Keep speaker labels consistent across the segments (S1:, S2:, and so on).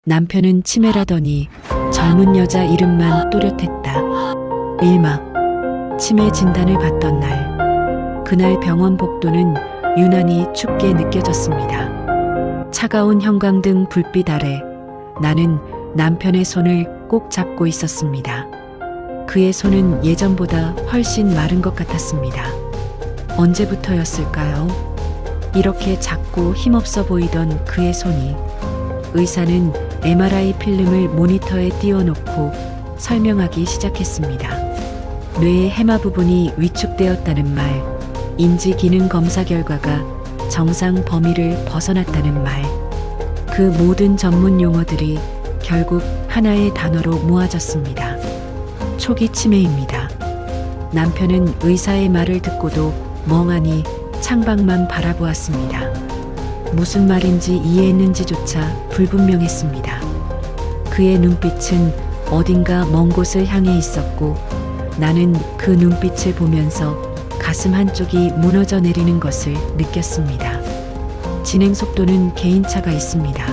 S1: 남편은 치매라더니 젊은 여자 이름만 또렷했다. 일막 치매 진단을 받던 날, 그날 병원 복도는 유난히 춥게 느껴졌습니다. 차가운 형광등 불빛 아래 나는 남편의 손을 꼭 잡고 있었습니다. 그의 손은 예전보다 훨씬 마른 것 같았습니다. 언제부터였을까요? 이렇게 작고 힘없어 보이던 그의 손이. 의사는 MRI 필름을 모니터에 띄워놓고 설명하기 시작했습니다. 뇌의 해마 부분이 위축되었다는 말, 인지 기능 검사 결과가 정상 범위를 벗어났다는 말, 그 모든 전문 용어들이 결국 하나의 단어로 모아졌습니다. 초기 치매입니다. 남편은 의사의 말을 듣고도 멍하니 창밖만 바라보았습니다. 무슨 말인지 이해했는지조차 불분명했습니다. 그의 눈빛은 어딘가 먼 곳을 향해 있었고 나는 그 눈빛을 보면서 가슴 한쪽이 무너져 내리는 것을 느꼈습니다. 진행 속도는 개인차가 있습니다.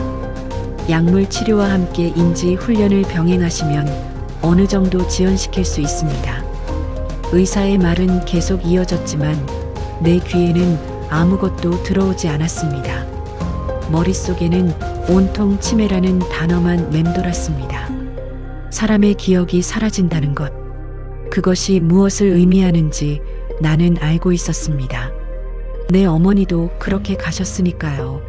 S1: 약물 치료와 함께 인지 훈련을 병행하시면 어느 정도 지연시킬 수 있습니다. 의사의 말은 계속 이어졌지만 내 귀에는 아무것도 들어오지 않았습니다. 머릿속에는 온통 치매라는 단어만 맴돌았습니다. 사람의 기억이 사라진다는 것, 그것이 무엇을 의미하는지 나는 알고 있었습니다. 내 어머니도 그렇게 가셨으니까요.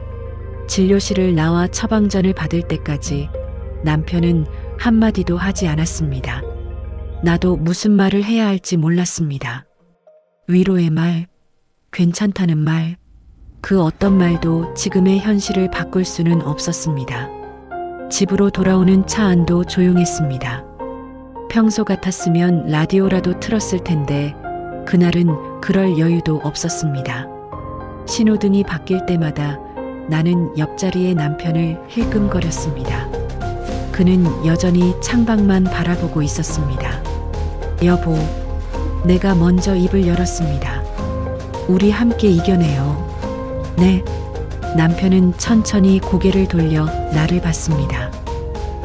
S1: 진료실을 나와 처방전을 받을 때까지 남편은 한마디도 하지 않았습니다. 나도 무슨 말을 해야 할지 몰랐습니다. 위로의 말, 괜찮다는 말, 그 어떤 말도 지금의 현실을 바꿀 수는 없었습니다. 집으로 돌아오는 차 안도 조용했습니다. 평소 같았으면 라디오라도 틀었을 텐데 그날은 그럴 여유도 없었습니다. 신호등이 바뀔 때마다 나는 옆자리의 남편을 힐끔거렸습니다. 그는 여전히 창밖만 바라보고 있었습니다. 여보, 내가 먼저 입을 열었습니다. 우리 함께 이겨내요. 네. 남편은 천천히 고개를 돌려 나를 봤습니다.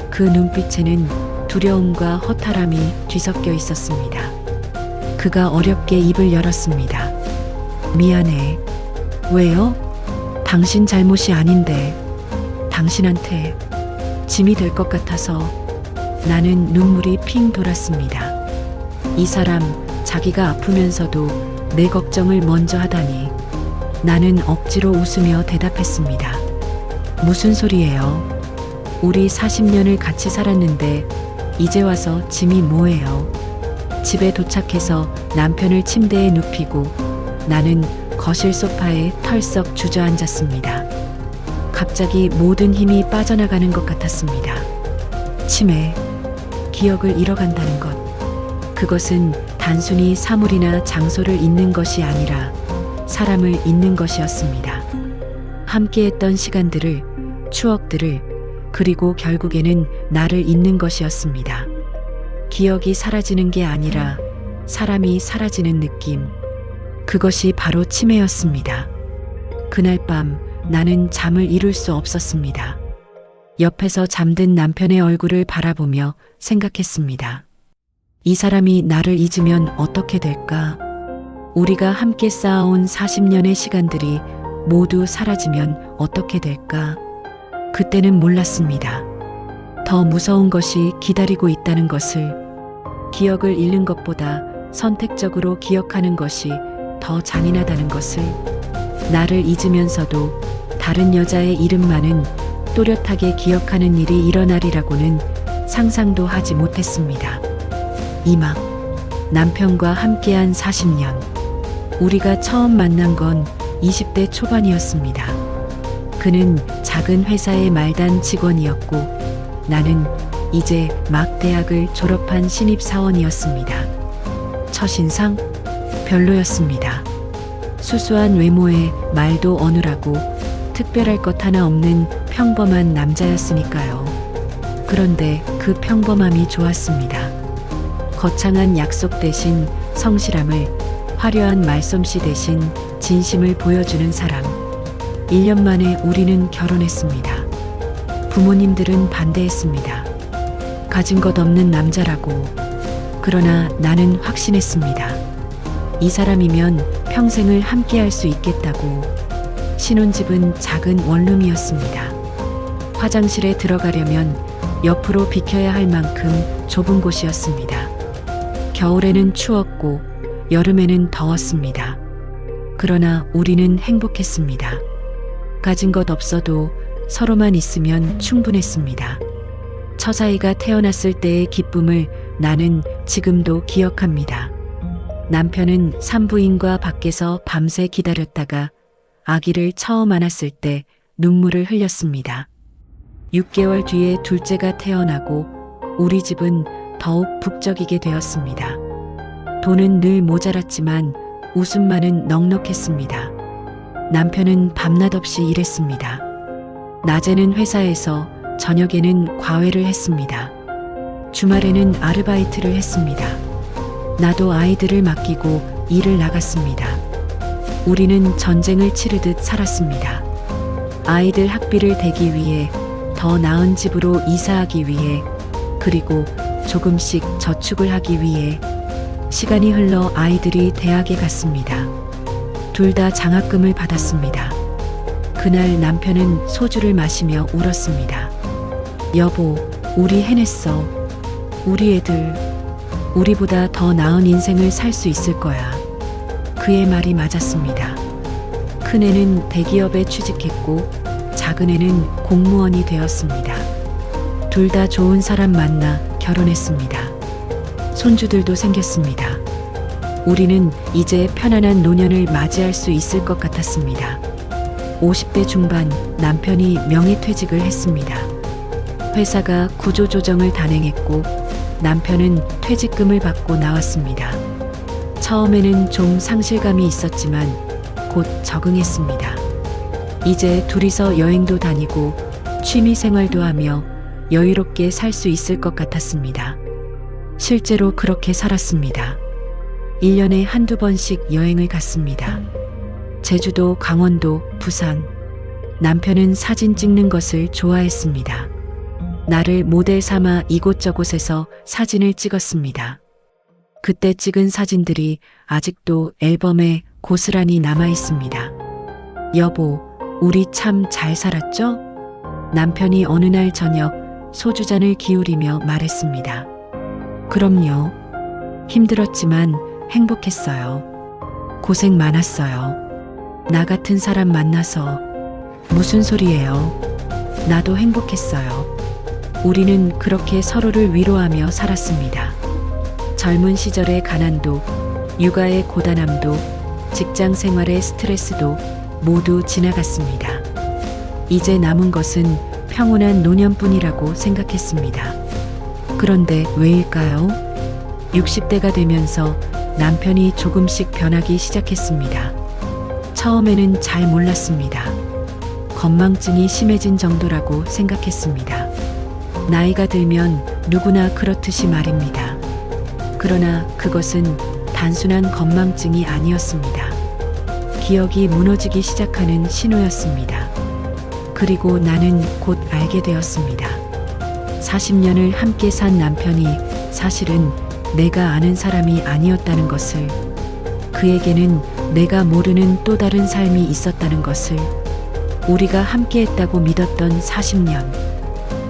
S1: 그 눈빛에는 두려움과 허탈함이 뒤섞여 있었습니다. 그가 어렵게 입을 열었습니다. 미안해. 왜요? 당신 잘못이 아닌데. 당신한테 짐이 될 것 같아서. 나는 눈물이 핑 돌았습니다. 이 사람 자기가 아프면서도 내 걱정을 먼저 하다니. 나는 억지로 웃으며 대답했습니다. 무슨 소리예요? 우리 40년을 같이 살았는데 이제 와서 짐이 뭐예요? 집에 도착해서 남편을 침대에 눕히고 나는 거실 소파에 털썩 주저앉았습니다. 갑자기 모든 힘이 빠져나가는 것 같았습니다. 치매, 기억을 잃어간다는 것. 그것은 단순히 사물이나 장소를 잊는 것이 아니라 사람을 잊는 것이었습니다. 함께했던 시간들을, 추억들을, 그리고 결국에는 나를 잊는 것이었습니다. 기억이 사라지는 게 아니라 사람이 사라지는 느낌. 그것이 바로 치매였습니다. 그날 밤 나는 잠을 이룰 수 없었습니다. 옆에서 잠든 남편의 얼굴을 바라보며 생각했습니다. 이 사람이 나를 잊으면 어떻게 될까? 우리가 함께 쌓아온 40년의 시간들이 모두 사라지면 어떻게 될까? 그때는 몰랐습니다. 더 무서운 것이 기다리고 있다는 것을. 기억을 잃는 것보다 선택적으로 기억하는 것이 더 잔인하다는 것을. 나를 잊으면서도 다른 여자의 이름만은 또렷하게 기억하는 일이 일어나리라고는 상상도 하지 못했습니다. 이막 남편과 함께한 40년. 우리가 처음 만난 건 20대 초반이었습니다. 그는 작은 회사의 말단 직원이었고 나는 이제 막 대학을 졸업한 신입사원이었습니다. 첫인상? 별로였습니다. 수수한 외모에 말도 어눌하고 특별할 것 하나 없는 평범한 남자였으니까요. 그런데 그 평범함이 좋았습니다. 거창한 약속 대신 성실함을, 화려한 말솜씨 대신 진심을 보여주는 사람. 1년 만에 우리는 결혼했습니다. 부모님들은 반대했습니다. 가진 것 없는 남자라고. 그러나 나는 확신했습니다. 이 사람이면 평생을 함께 할 수 있겠다고. 신혼집은 작은 원룸이었습니다. 화장실에 들어가려면 옆으로 비켜야 할 만큼 좁은 곳이었습니다. 겨울에는 추웠고 여름에는 더웠습니다. 그러나 우리는 행복했습니다. 가진 것 없어도 서로만 있으면 충분했습니다. 처자이가 태어났을 때의 기쁨을 나는 지금도 기억합니다. 남편은 산부인과 밖에서 밤새 기다렸다가 아기를 처음 안았을 때 눈물을 흘렸습니다. 6개월 뒤에 둘째가 태어나고 우리 집은 더욱 북적이게 되었습니다. 돈은 늘 모자랐지만 웃음만은 넉넉했습니다. 남편은 밤낮 없이 일했습니다. 낮에는 회사에서 저녁에는 과외를 했습니다. 주말에는 아르바이트를 했습니다. 나도 아이들을 맡기고 일을 나갔습니다. 우리는 전쟁을 치르듯 살았습니다. 아이들 학비를 대기 위해, 더 나은 집으로 이사하기 위해, 그리고 조금씩 저축을 하기 위해. 시간이 흘러 아이들이 대학에 갔습니다. 둘 다 장학금을 받았습니다. 그날 남편은 소주를 마시며 울었습니다. 여보, 우리 해냈어. 우리 애들, 우리보다 더 나은 인생을 살 수 있을 거야. 그의 말이 맞았습니다. 큰애는 대기업에 취직했고 작은애는 공무원이 되었습니다. 둘 다 좋은 사람 만나 결혼했습니다. 손주들도 생겼습니다. 우리는 이제 편안한 노년을 맞이할 수 있을 것 같았습니다. 50대 중반 남편이 명예퇴직을 했습니다. 회사가 구조조정을 단행했고 남편은 퇴직금을 받고 나왔습니다. 처음에는 좀 상실감이 있었지만 곧 적응했습니다. 이제 둘이서 여행도 다니고 취미 생활도 하며 여유롭게 살 수 있을 것 같았습니다. 실제로 그렇게 살았습니다. 1년에 한두 번씩 여행을 갔습니다. 제주도, 강원도, 부산. 남편은 사진 찍는 것을 좋아했습니다. 나를 모델 삼아 이곳저곳에서 사진을 찍었습니다. 그때 찍은 사진들이 아직도 앨범에 고스란히 남아 있습니다. 여보, 우리 참 잘 살았죠? 남편이 어느 날 저녁 소주잔을 기울이며 말했습니다. 그럼요. 힘들었지만 행복했어요. 고생 많았어요. 나 같은 사람 만나서. 무슨 소리예요? 나도 행복했어요. 우리는 그렇게 서로를 위로하며 살았습니다. 젊은 시절의 가난도, 육아의 고단함도, 직장 생활의 스트레스도 모두 지나갔습니다. 이제 남은 것은 평온한 노년뿐이라고 생각했습니다. 그런데 왜일까요? 60대가 되면서 남편이 조금씩 변하기 시작했습니다. 처음에는 잘 몰랐습니다. 건망증이 심해진 정도라고 생각했습니다. 나이가 들면 누구나 그렇듯이 말입니다. 그러나 그것은 단순한 건망증이 아니었습니다. 기억이 무너지기 시작하는 신호였습니다. 그리고 나는 곧 알게 되었습니다. 40년을 함께 산 남편이 사실은 내가 아는 사람이 아니었다는 것을, 그에게는 내가 모르는 또 다른 삶이 있었다는 것을, 우리가 함께 했다고 믿었던 40년.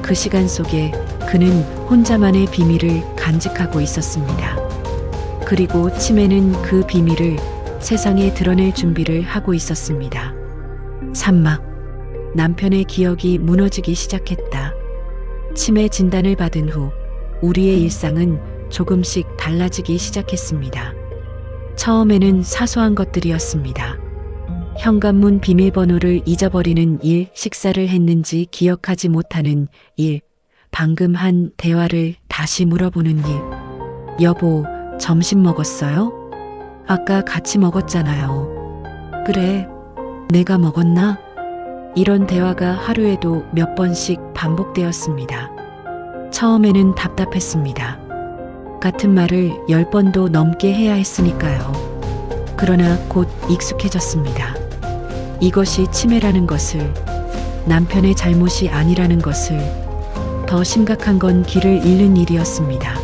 S1: 그 시간 속에 그는 혼자만의 비밀을 간직하고 있었습니다. 그리고 치매는 그 비밀을 세상에 드러낼 준비를 하고 있었습니다. 산막. 남편의 기억이 무너지기 시작했다. 치매 진단을 받은 후 우리의 일상은 조금씩 달라지기 시작했습니다. 처음에는 사소한 것들이었습니다. 현관문 비밀번호를 잊어버리는 일, 식사를 했는지 기억하지 못하는 일, 방금 한 대화를 다시 물어보는 일. 여보, 점심 먹었어요? 아까 같이 먹었잖아요. 그래, 내가 먹었나? 이런 대화가 하루에도 몇 번씩 반복되었습니다. 처음에는 답답했습니다. 같은 말을 10번도 넘게 해야 했으니까요. 그러나 곧 익숙해졌습니다. 이것이 치매라는 것을, 남편의 잘못이 아니라는 것을, 더 심각한 건 길을 잃는 일이었습니다.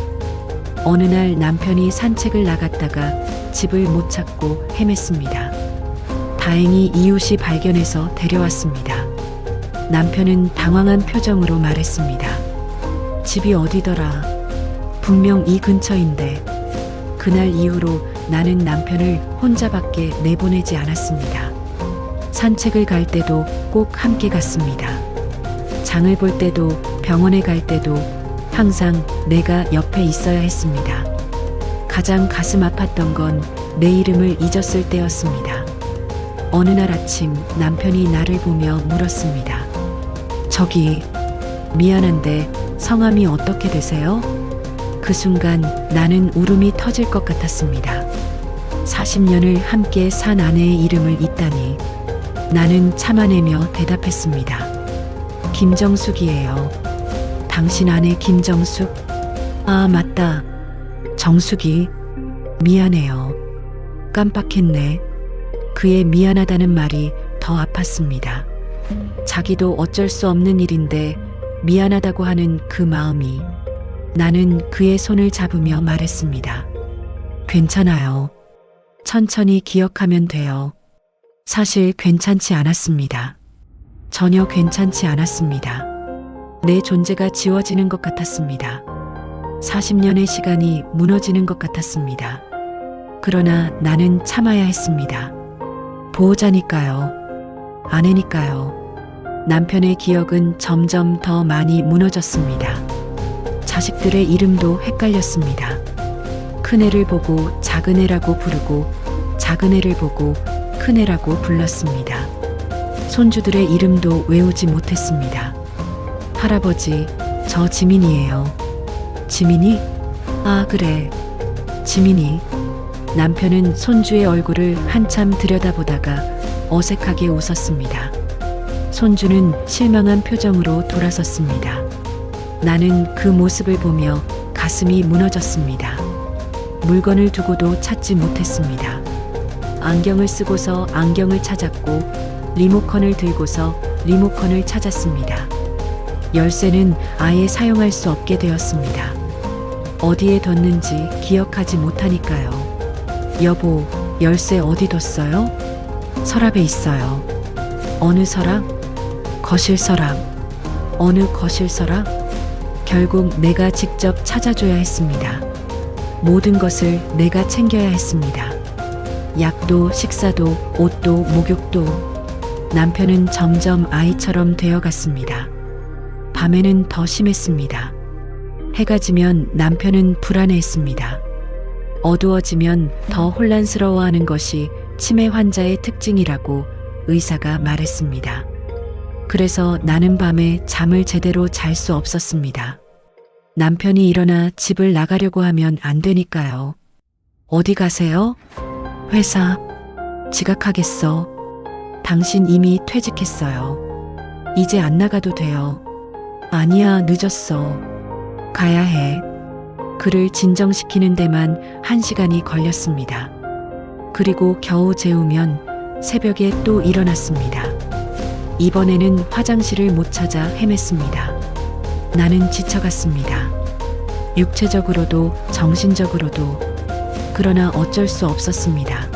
S1: 어느 날 남편이 산책을 나갔다가 집을 못 찾고 헤맸습니다. 다행히 이웃이 발견해서 데려왔습니다. 남편은 당황한 표정으로 말했습니다. 집이 어디더라? 분명 이 근처인데. 그날 이후로 나는 남편을 혼자밖에 내보내지 않았습니다. 산책을 갈 때도 꼭 함께 갔습니다. 장을 볼 때도 병원에 갈 때도 항상 내가 옆에 있어야 했습니다. 가장 가슴 아팠던 건 내 이름을 잊었을 때였습니다. 어느 날 아침 남편이 나를 보며 물었습니다. 저기, 미안한데 성함이 어떻게 되세요? 그 순간 나는 울음이 터질 것 같았습니다. 40년을 함께 산 아내의 이름을 잊다니. 나는 참아내며 대답했습니다. 김정숙이에요. 당신 아내 김정숙? 아, 맞다. 정숙이. 미안해요. 깜빡했네. 그의 미안하다는 말이 더 아팠습니다. 자기도 어쩔 수 없는 일인데 미안하다고 하는 그 마음이. 나는 그의 손을 잡으며 말했습니다. 괜찮아요. 천천히 기억하면 돼요. 사실 괜찮지 않았습니다. 전혀 괜찮지 않았습니다. 내 존재가 지워지는 것 같았습니다. 40년의 시간이 무너지는 것 같았습니다. 그러나 나는 참아야 했습니다. 보호자니까요. 아내니까요. 남편의 기억은 점점 더 많이 무너졌습니다. 자식들의 이름도 헷갈렸습니다. 큰애를 보고 작은애라고 부르고 작은애를 보고 큰애라고 불렀습니다. 손주들의 이름도 외우지 못했습니다. 할아버지, 저 지민이에요. 지민이? 아, 그래. 지민이. 남편은 손주의 얼굴을 한참 들여다보다가 어색하게 웃었습니다. 손주는 실망한 표정으로 돌아섰습니다. 나는 그 모습을 보며 가슴이 무너졌습니다. 물건을 두고도 찾지 못했습니다. 안경을 쓰고서 안경을 찾았고 리모컨을 들고서 리모컨을 찾았습니다. 열쇠는 아예 사용할 수 없게 되었습니다. 어디에 뒀는지 기억하지 못하니까요. 여보, 열쇠 어디 뒀어요? 서랍에 있어요. 어느 서랍? 거실 서랍. 어느 거실 서랍? 결국 내가 직접 찾아줘야 했습니다. 모든 것을 내가 챙겨야 했습니다. 약도, 식사도, 옷도, 목욕도. 남편은 점점 아이처럼 되어갔습니다. 밤에는 더 심했습니다. 해가 지면 남편은 불안해했습니다. 어두워지면 더 혼란스러워하는 것이 치매 환자의 특징이라고 의사가 말했습니다. 그래서 나는 밤에 잠을 제대로 잘 수 없었습니다. 남편이 일어나 집을 나가려고 하면 안 되니까요. 어디 가세요? 회사. 지각하겠어. 당신 이미 퇴직했어요. 이제 안 나가도 돼요. 아니야, 늦었어. 가야 해. 그를 진정시키는 데만 1시간이 걸렸습니다. 그리고 겨우 재우면 새벽에 또 일어났습니다. 이번에는 화장실을 못 찾아 헤맸습니다. 나는 지쳐갔습니다. 육체적으로도 정신적으로도. 그러나 어쩔 수 없었습니다.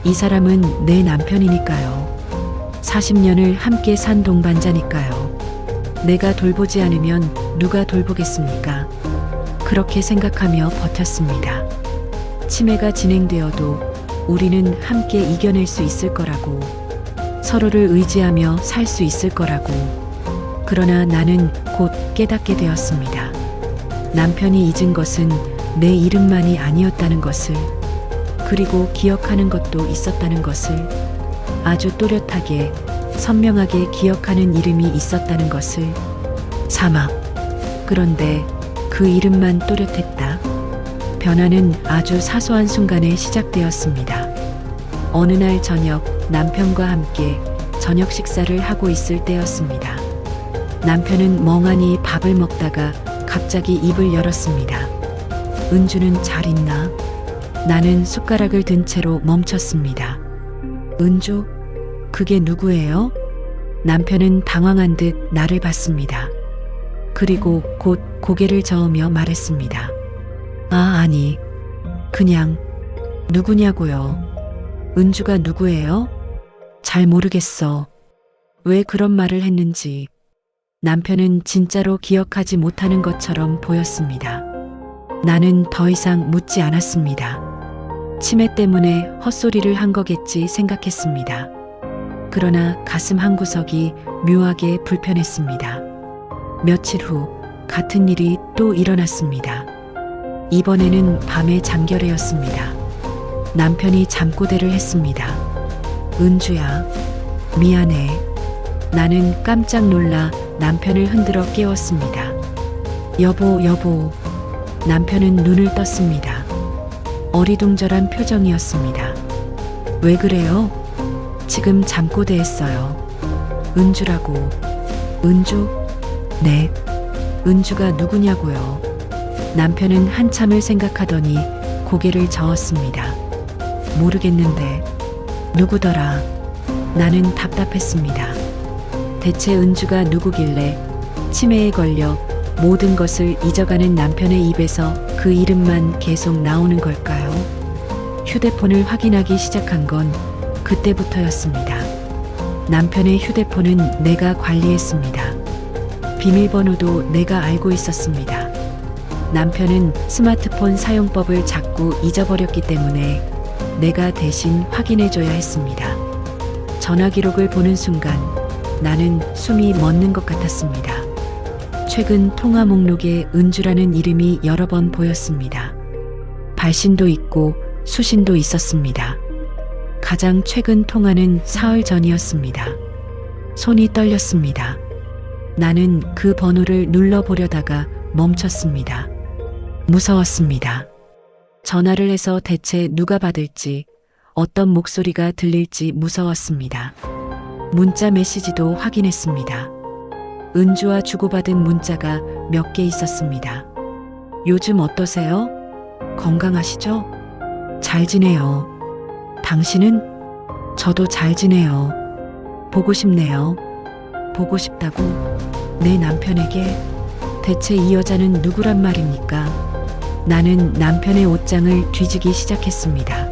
S1: 이 사람은 내 남편이니까요. 40년을 함께 산 동반자니까요. 내가 돌보지 않으면 누가 돌보겠습니까? 그렇게 생각하며 버텼습니다. 치매가 진행되어도 우리는 함께 이겨낼 수 있을 거라고, 서로를 의지하며 살 수 있을 거라고. 그러나 나는 곧 깨닫게 되었습니다. 남편이 잊은 것은 내 이름만이 아니었다는 것을, 그리고 기억하는 것도 있었다는 것을, 아주 또렷하게 선명하게 기억하는 이름이 있었다는 것을. 사막. 그런데 그 이름만 또렷했다. 변화는 아주 사소한 순간에 시작되었습니다. 어느 날 저녁 남편과 함께 저녁 식사를 하고 있을 때였습니다. 남편은 멍하니 밥을 먹다가 갑자기 입을 열었습니다. 은주는 잘 있나? 나는 숟가락을 든 채로 멈췄습니다. 은주? 그게 누구예요? 남편은 당황한 듯 나를 봤습니다. 그리고 곧 고개를 저으며 말했습니다. 아니, 그냥 누구냐고요. 은주가 누구예요? 잘 모르겠어. 왜 그런 말을 했는지. 남편은 진짜로 기억하지 못하는 것처럼 보였습니다. 나는 더 이상 묻지 않았습니다. 치매 때문에 헛소리를 한 거겠지 생각했습니다. 그러나 가슴 한구석이 묘하게 불편했습니다. 며칠 후 같은 일이 또 일어났습니다. 이번에는 밤의 잠결에였습니다. 남편이 잠꼬대를 했습니다. 은주야, 미안해. 나는 깜짝 놀라 남편을 흔들어 깨웠습니다. 여보. 남편은 눈을 떴습니다. 어리둥절한 표정이었습니다. 왜 그래요? 지금 잠꼬대했어요. 은주라고. 은주? 네. 은주가 누구냐고요. 남편은 한참을 생각하더니 고개를 저었습니다. 모르겠는데 누구더라. 나는 답답했습니다. 대체 은주가 누구길래 치매에 걸려 모든 것을 잊어가는 남편의 입에서 그 이름만 계속 나오는 걸까요? 휴대폰을 확인하기 시작한 건 그때부터였습니다. 남편의 휴대폰은 내가 관리했습니다. 비밀번호도 내가 알고 있었습니다. 남편은 스마트폰 사용법을 자꾸 잊어버렸기 때문에 내가 대신 확인해줘야 했습니다. 전화 기록을 보는 순간 나는 숨이 멎는 것 같았습니다. 최근 통화 목록에 은주라는 이름이 여러 번 보였습니다. 발신도 있고 수신도 있었습니다. 가장 최근 통화는 사흘 전이었습니다. 손이 떨렸습니다. 나는 그 번호를 눌러보려다가 멈췄습니다. 무서웠습니다. 전화를 해서 대체 누가 받을지, 어떤 목소리가 들릴지 무서웠습니다. 문자 메시지도 확인했습니다. 은주와 주고받은 문자가 몇 개 있었습니다. 요즘 어떠세요? 건강하시죠? 잘 지내요. 당신은? 저도 잘 지내요. 보고 싶네요. 보고 싶다고? 내 남편에게? 대체 이 여자는 누구란 말입니까? 나는 남편의 옷장을 뒤지기 시작했습니다.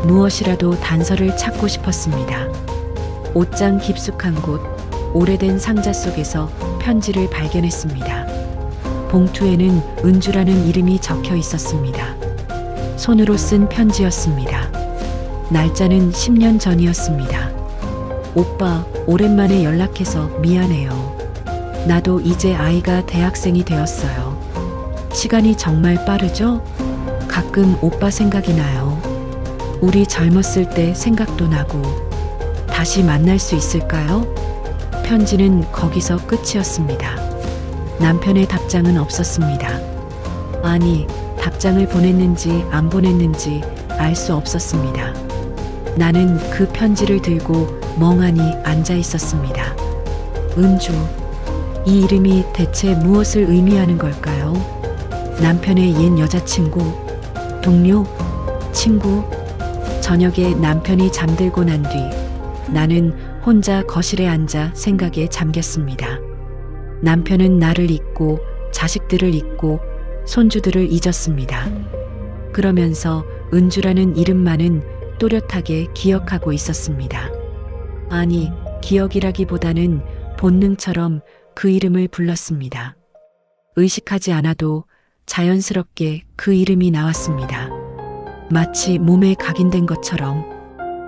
S1: 무엇이라도 단서를 찾고 싶었습니다. 옷장 깊숙한 곳, 오래된 상자 속에서 편지를 발견했습니다. 봉투에는 은주라는 이름이 적혀 있었습니다. 손으로 쓴 편지였습니다. 날짜는 10년 전이었습니다. 오빠, 오랜만에 연락해서 미안해요. 나도 이제 아이가 대학생이 되었어요. 시간이 정말 빠르죠? 가끔 오빠 생각이 나요. 우리 젊었을 때 생각도 나고. 다시 만날 수 있을까요? 편지는 거기서 끝이었습니다. 남편의 답장은 없었습니다. 아니, 답장을 보냈는지 안 보냈는지 알 수 없었습니다. 나는 그 편지를 들고 멍하니 앉아 있었습니다. 은주, 이 이름이 대체 무엇을 의미하는 걸까요? 남편의 옛 여자친구, 동료, 친구. 저녁에 남편이 잠들고 난 뒤 나는 혼자 거실에 앉아 생각에 잠겼습니다. 남편은 나를 잊고 자식들을 잊고 손주들을 잊었습니다. 그러면서 은주라는 이름만은 또렷하게 기억하고 있었습니다. 아니, 기억이라기보다는 본능처럼 그 이름을 불렀습니다. 의식하지 않아도 자연스럽게 그 이름이 나왔습니다. 마치 몸에 각인된 것처럼.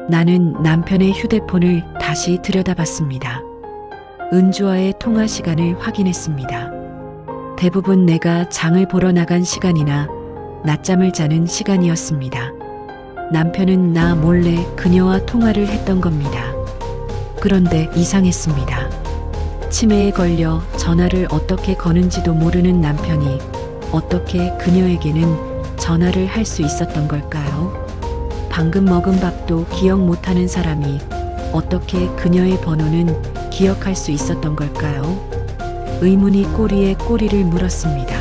S1: 나는 남편의 휴대폰을 다시 들여다봤습니다. 은주와의 통화 시간을 확인했습니다. 대부분 내가 장을 보러 나간 시간이나 낮잠을 자는 시간이었습니다. 남편은 나 몰래 그녀와 통화를 했던 겁니다. 그런데 이상했습니다. 치매에 걸려 전화를 어떻게 거는지도 모르는 남편이 어떻게 그녀에게는 전화를 할 수 있었던 걸까요? 방금 먹은 밥도 기억 못하는 사람이 어떻게 그녀의 번호는 기억할 수 있었던 걸까요? 의문이 꼬리에 꼬리를 물었습니다.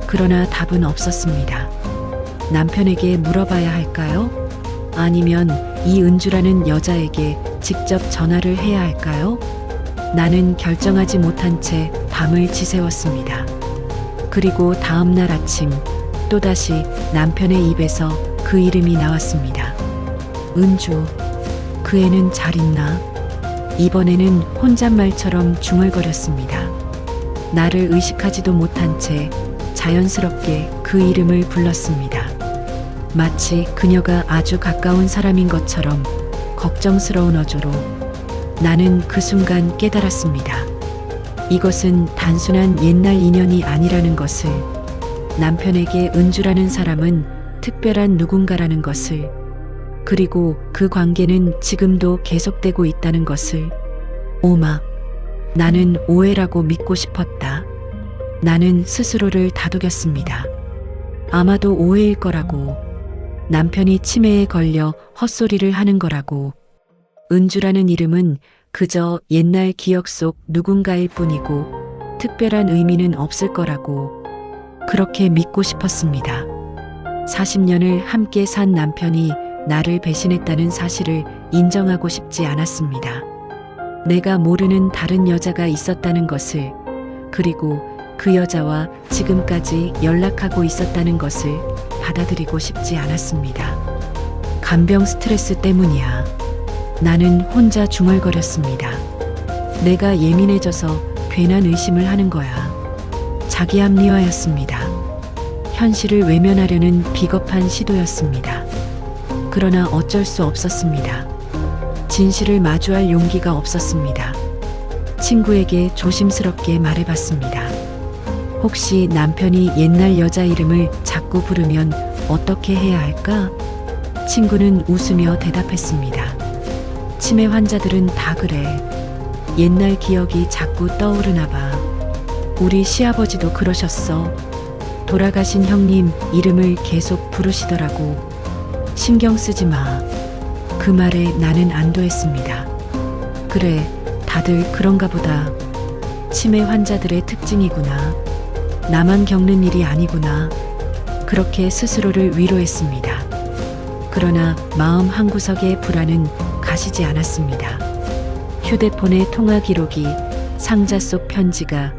S1: 그러나 답은 없었습니다. 남편에게 물어봐야 할까요? 아니면 이 은주라는 여자에게 직접 전화를 해야 할까요? 나는 결정하지 못한 채 밤을 지새웠습니다. 그리고 다음 날 아침 또다시 남편의 입에서 그 이름이 나왔습니다. 은주, 그 애는 잘 있나? 이번에는 혼잣말처럼 중얼거렸습니다. 나를 의식하지도 못한 채 자연스럽게 그 이름을 불렀습니다. 마치 그녀가 아주 가까운 사람인 것처럼 걱정스러운 어조로. 나는 그 순간 깨달았습니다. 이것은 단순한 옛날 인연이 아니라는 것을, 남편에게 은주라는 사람은 특별한 누군가라는 것을, 그리고 그 관계는 지금도 계속되고 있다는 것을. 오마, 나는 오해라고 믿고 싶었다. 나는 스스로를 다독였습니다. 아마도 오해일 거라고. 남편이 치매에 걸려 헛소리를 하는 거라고. 은주라는 이름은 그저 옛날 기억 속 누군가일 뿐이고 특별한 의미는 없을 거라고. 그렇게 믿고 싶었습니다. 40년을 함께 산 남편이 나를 배신했다는 사실을 인정하고 싶지 않았습니다. 내가 모르는 다른 여자가 있었다는 것을, 그리고 그 여자와 지금까지 연락하고 있었다는 것을 받아들이고 싶지 않았습니다. 간병 스트레스 때문이야. 나는 혼자 중얼거렸습니다. 내가 예민해져서 괜한 의심을 하는 거야. 자기 합리화였습니다. 현실을 외면하려는 비겁한 시도였습니다. 그러나 어쩔 수 없었습니다. 진실을 마주할 용기가 없었습니다. 친구에게 조심스럽게 말해봤습니다. 혹시 남편이 옛날 여자 이름을 자꾸 부르면 어떻게 해야 할까? 친구는 웃으며 대답했습니다. 치매 환자들은 다 그래. 옛날 기억이 자꾸 떠오르나 봐. 우리 시아버지도 그러셨어. 돌아가신 형님 이름을 계속 부르시더라고. 신경 쓰지 마. 그 말에 나는 안도했습니다. 그래, 다들 그런가 보다. 치매 환자들의 특징이구나. 나만 겪는 일이 아니구나. 그렇게 스스로를 위로했습니다. 그러나 마음 한구석의 불안은 가시지 않았습니다. 휴대폰의 통화 기록이, 상자 속 편지가,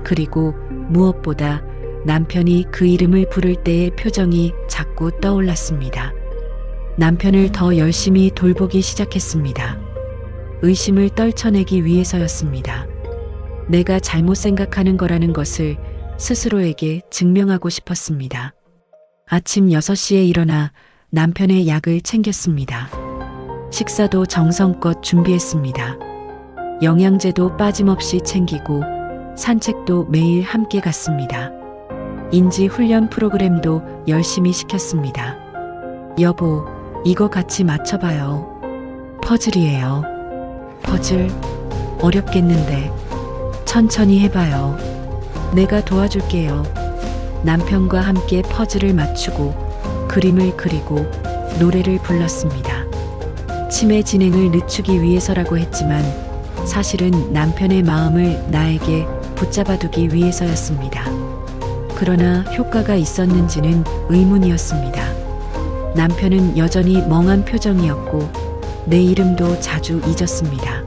S1: 그리고 무엇보다 남편이 그 이름을 부를 때의 표정이 자꾸 떠올랐습니다. 남편을 더 열심히 돌보기 시작했습니다. 의심을 떨쳐내기 위해서였습니다. 내가 잘못 생각하는 거라는 것을 스스로에게 증명하고 싶었습니다. 아침 6시에 일어나 남편의 약을 챙겼습니다. 식사도 정성껏 준비했습니다. 영양제도 빠짐없이 챙기고 산책도 매일 함께 갔습니다. 인지 훈련 프로그램도 열심히 시켰습니다. 여보, 이거 같이 맞춰봐요. 퍼즐이에요. 퍼즐? 어렵겠는데. 천천히 해봐요. 내가 도와줄게요. 남편과 함께 퍼즐을 맞추고 그림을 그리고 노래를 불렀습니다. 치매 진행을 늦추기 위해서라고 했지만 사실은 남편의 마음을 나에게 붙잡아두기 위해서였습니다. 그러나 효과가 있었는지는 의문이었습니다. 남편은 여전히 멍한 표정이었고 내 이름도 자주 잊었습니다.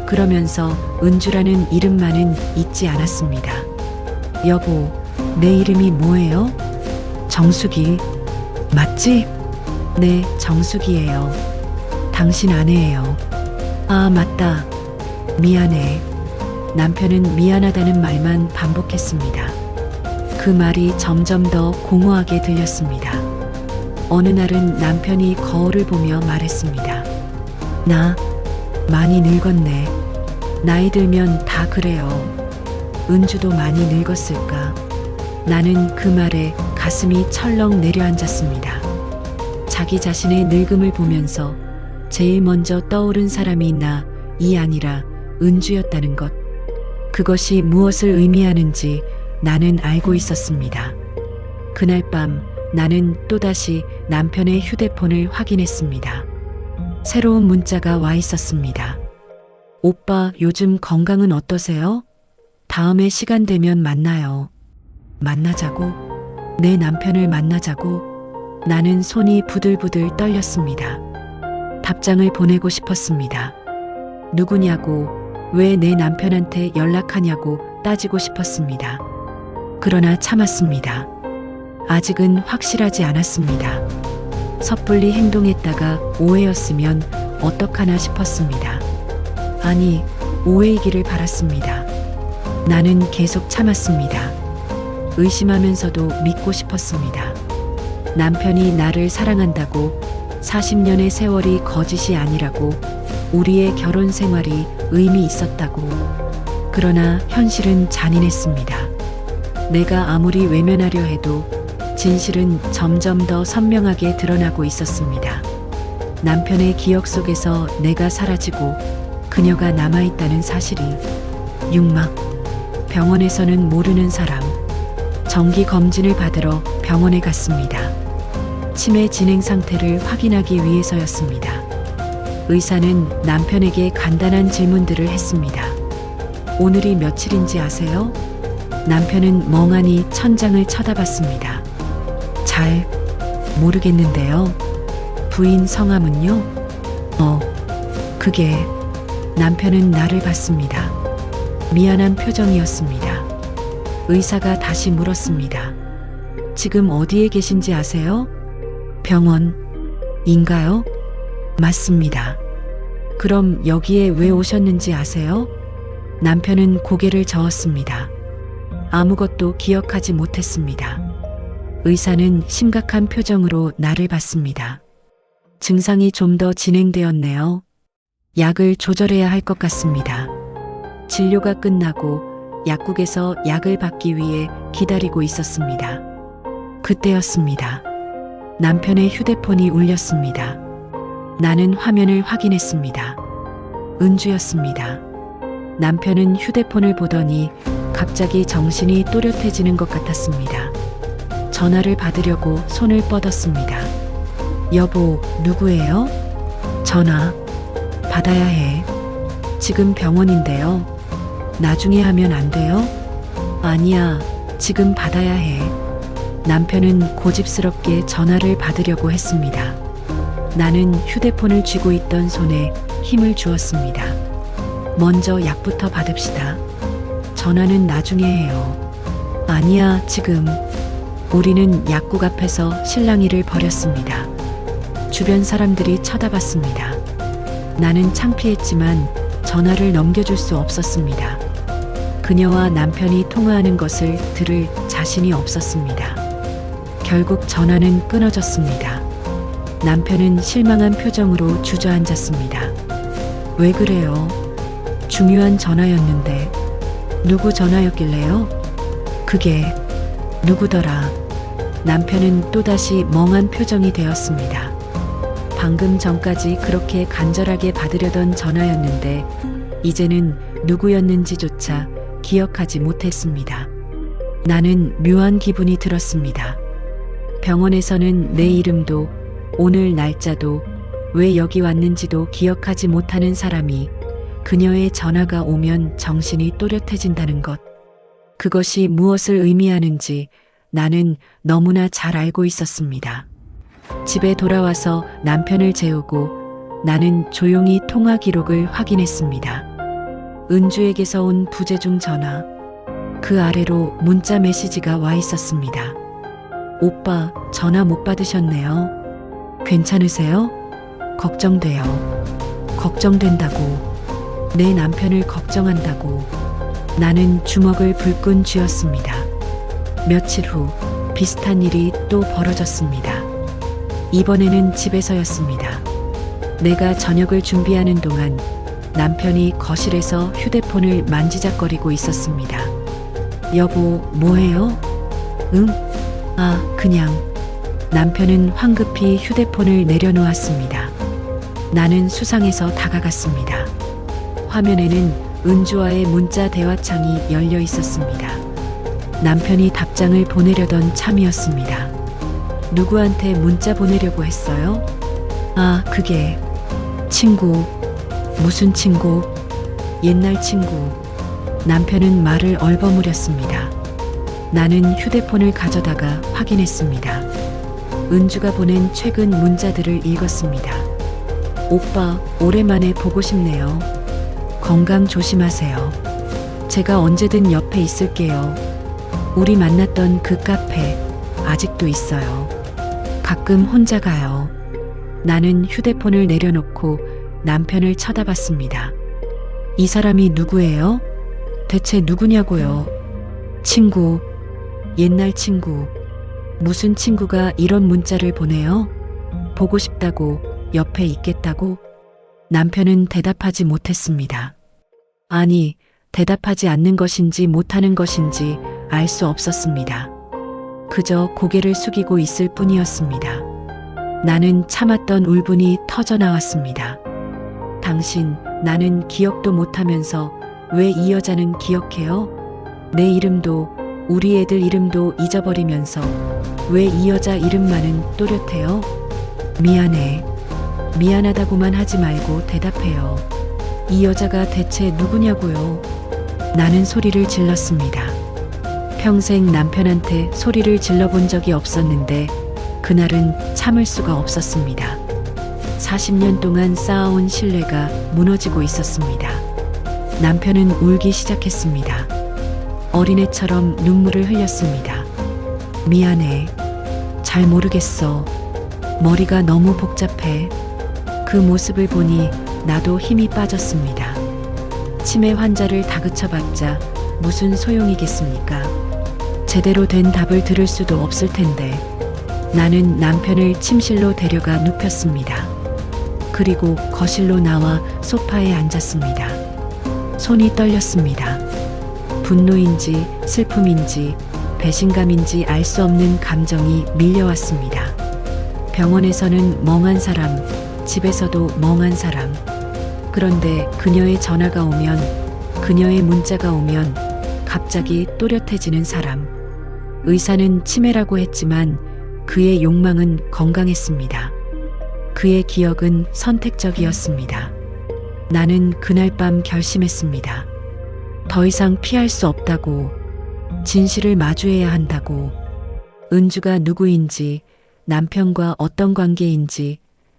S1: 그러면서 은주라는 이름만은 잊지 않았습니다. 여보, 내 이름이 뭐예요? 정숙이. 맞지? 네, 정숙이에요. 당신 아내예요. 아, 맞다. 미안해. 남편은 미안하다는 말만 반복했습니다. 그 말이 점점 더 공허하게 들렸습니다. 어느 날은 남편이 거울을 보며 말했습니다. 나 많이 늙었네. 나이 들면 다 그래요. 은주도 많이 늙었을까? 나는 그 말에 가슴이 철렁 내려앉았습니다. 자기 자신의 늙음을 보면서 제일 먼저 떠오른 사람이 나이 아니라 은주였다는 것. 그것이 무엇을 의미하는지 나는 알고 있었습니다. 그날 밤 나는 또다시 남편의 휴대폰을 확인했습니다. 새로운 문자가 와 있었습니다. 오빠, 요즘 건강은 어떠세요? 다음에 시간 되면 만나요. 만나자고? 내 남편을 만나자고? 나는 손이 부들부들 떨렸습니다. 답장을 보내고 싶었습니다. 누구냐고, 왜 내 남편한테 연락하냐고 따지고 싶었습니다. 그러나 참았습니다. 아직은 확실하지 않았습니다. 섣불리 행동했다가 오해였으면 어떡하나 싶었습니다. 아니, 오해이기를 바랐습니다. 나는 계속 참았습니다. 의심하면서도 믿고 싶었습니다. 남편이 나를 사랑한다고 40년의 세월이 거짓이 아니라고 우리의 결혼 생활이 의미 있었다고. 그러나 현실은 잔인했습니다. 내가 아무리 외면하려 해도 진실은 점점 더 선명하게 드러나고 있었습니다. 남편의 기억 속에서 내가 사라지고 그녀가 남아있다는 사실이. 육막. 병원에서는 모르는 사람. 정기 검진을 받으러 병원에 갔습니다. 치매 진행 상태를 확인하기 위해서였습니다. 의사는 남편에게 간단한 질문들을 했습니다. 오늘이 며칠인지 아세요? 남편은 멍하니 천장을 쳐다봤습니다. 잘 모르겠는데요. 부인 성함은요? 그게. 남편은 나를 봤습니다. 미안한 표정이었습니다. 의사가 다시 물었습니다. 지금 어디에 계신지 아세요? 병원인가요? 맞습니다. 그럼 여기에 왜 오셨는지 아세요? 남편은 고개를 저었습니다. 아무것도 기억하지 못했습니다. 의사는 심각한 표정으로 나를 봤습니다. 증상이 좀 더 진행되었네요. 약을 조절해야 할 것 같습니다. 진료가 끝나고 약국에서 약을 받기 위해 기다리고 있었습니다. 그때였습니다. 남편의 휴대폰이 울렸습니다. 나는 화면을 확인했습니다. 은주였습니다. 남편은 휴대폰을 보더니 갑자기 정신이 또렷해지는 것 같았습니다. 전화를 받으려고 손을 뻗었습니다. 여보, 누구예요? 전화 받아야 해. 지금 병원인데요. 나중에 하면 안 돼요? 아니야, 지금 받아야 해. 남편은 고집스럽게 전화를 받으려고 했습니다. 나는 휴대폰을 쥐고 있던 손에 힘을 주었습니다. 먼저 약부터 받읍시다. 전화는 나중에 해요. 아니야, 지금. 우리는 약국 앞에서 실랑이를 벌였습니다. 주변 사람들이 쳐다봤습니다. 나는 창피했지만 전화를 넘겨줄 수 없었습니다. 그녀와 남편이 통화하는 것을 들을 자신이 없었습니다. 결국 전화는 끊어졌습니다. 남편은 실망한 표정으로 주저앉았습니다. 왜 그래요? 중요한 전화였는데. 누구 전화였길래요? 그게 누구더라? 남편은 또다시 멍한 표정이 되었습니다. 방금 전까지 그렇게 간절하게 받으려던 전화였는데 이제는 누구였는지조차 기억하지 못했습니다. 나는 묘한 기분이 들었습니다. 병원에서는 내 이름도 오늘 날짜도 왜 여기 왔는지도 기억하지 못하는 사람이 그녀의 전화가 오면 정신이 또렷해진다는 것. 그것이 무엇을 의미하는지 나는 너무나 잘 알고 있었습니다. 집에 돌아와서 남편을 재우고 나는 조용히 통화 기록을 확인했습니다. 은주에게서 온 부재중 전화. 그 아래로 문자 메시지가 와 있었습니다. 오빠, 전화 못 받으셨네요. 괜찮으세요? 걱정돼요. 걱정된다고. 내 남편을 걱정한다고. 나는 주먹을 불끈 쥐었습니다. 며칠 후 비슷한 일이 또 벌어졌습니다. 이번에는 집에서였습니다. 내가 저녁을 준비하는 동안 남편이 거실에서 휴대폰을 만지작거리고 있었습니다. 여보, 뭐해요? 응? 그냥. 남편은 황급히 휴대폰을 내려놓았습니다. 나는 수상해서 다가갔습니다. 화면에는 은주와의 문자 대화창이 열려 있었습니다. 남편이 답장을 보내려던 참이었습니다. 누구한테 문자 보내려고 했어요? 그게 친구. 무슨 친구? 옛날 친구. 남편은 말을 얼버무렸습니다. 나는 휴대폰을 가져다가 확인했습니다. 은주가 보낸 최근 문자들을 읽었습니다. 오빠, 오랜만에 보고 싶네요. 건강 조심하세요. 제가 언제든 옆에 있을게요. 우리 만났던 그 카페 아직도 있어요. 가끔 혼자 가요. 나는 휴대폰을 내려놓고 남편을 쳐다봤습니다. 이 사람이 누구예요? 대체 누구냐고요? 친구, 옛날 친구. 무슨 친구가 이런 문자를 보내요? 보고 싶다고, 옆에 있겠다고? 남편은 대답하지 못했습니다. 아니, 대답하지 않는 것인지 못하는 것인지 알 수 없었습니다. 그저 고개를 숙이고 있을 뿐이었습니다. 나는 참았던 울분이 터져 나왔습니다. 당신, 나는 기억도 못하면서 왜 이 여자는 기억해요? 내 이름도, 우리 애들 이름도 잊어버리면서 왜 이 여자 이름만은 또렷해요? 미안해. 미안하다고만 하지 말고 대답해요. 이 여자가 대체 누구냐고요? 나는 소리를 질렀습니다. 평생 남편한테 소리를 질러본 적이 없었는데 그날은 참을 수가 없었습니다. 40년 동안 쌓아온 신뢰가 무너지고 있었습니다. 남편은 울기 시작했습니다. 어린애처럼 눈물을 흘렸습니다. 미안해. 잘 모르겠어. 머리가 너무 복잡해. 그 모습을 보니 나도 힘이 빠졌습니다. 치매 환자를 다그쳐봤자 무슨 소용이겠습니까? 제대로 된 답을 들을 수도 없을 텐데. 나는 남편을 침실로 데려가 눕혔습니다. 그리고 거실로 나와 소파에 앉았습니다. 손이 떨렸습니다. 분노인지 슬픔인지 배신감인지 알 수 없는 감정이 밀려왔습니다. 병원에서는 멍한 사람, 집에서도 멍한 사람. 그런데 그녀의 전화가 오면, 그녀의 문자가 오면 갑자기 또렷해지는 사람. 의사는 치매라고 했지만 그의 욕망은 건강했습니다. 그의 기억은 선택적이었습니다. 나는 그날 밤 결심했습니다. 더 이상 피할 수 없다고, 진실을 마주해야 한다고, 은주가 누구인지, 남편과 어떤 관계인지,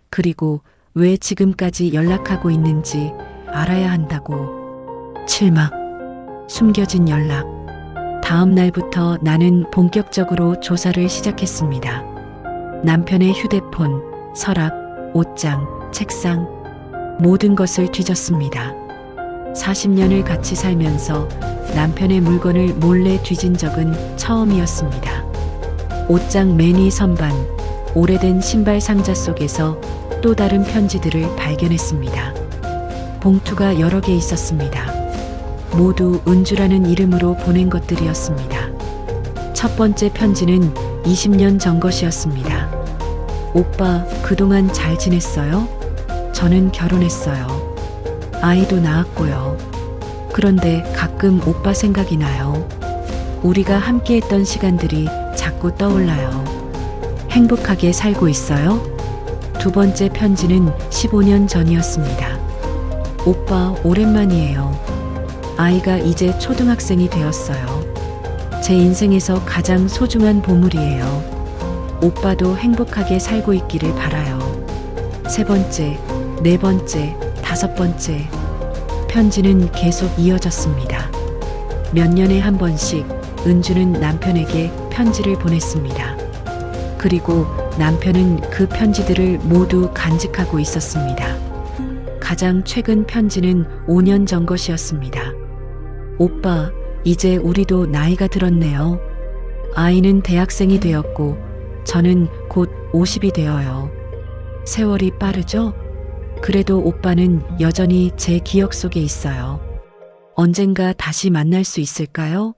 S1: 그리고 왜 지금까지 연락하고 있는지 알아야 한다고. 칠막, 숨겨진 연락. 다음 날부터 나는 본격적으로 조사를 시작했습니다. 남편의 휴대폰, 서랍, 옷장, 책상, 모든 것을 뒤졌습니다. 40년을 같이 살면서 남편의 물건을 몰래 뒤진 적은 처음이었습니다. 옷장 매니 선반, 오래된 신발 상자 속에서 또 다른 편지들을 발견했습니다. 봉투가 여러 개 있었습니다. 모두 은주라는 이름으로 보낸 것들이었습니다. 첫 번째 편지는 20년 전 것이었습니다. 오빠, 그동안 잘 지냈어요? 저는 결혼했어요. 아이도 낳았고요. 그런데 가끔 오빠 생각이 나요. 우리가 함께했던 시간들이 자꾸 떠올라요. 행복하게 살고 있어요? 두 번째 편지는 15년 전이었습니다. 오빠, 오랜만이에요. 아이가 이제 초등학생이 되었어요. 제 인생에서 가장 소중한 보물이에요. 오빠도 행복하게 살고 있기를 바라요. 세 번째, 네 번째, 다섯 번째. 편지는 계속 이어졌습니다. 몇 년에 한 번씩 은주는 남편에게 편지를 보냈습니다. 그리고 남편은 그 편지들을 모두 간직하고 있었습니다. 가장 최근 편지는 5년 전 것이었습니다. 오빠, 이제 우리도 나이가 들었네요. 아이는 대학생이 되었고 저는 곧 50이 되어요. 세월이 빠르죠? 그래도 오빠는 여전히 제 기억 속에 있어요. 언젠가 다시 만날 수 있을까요?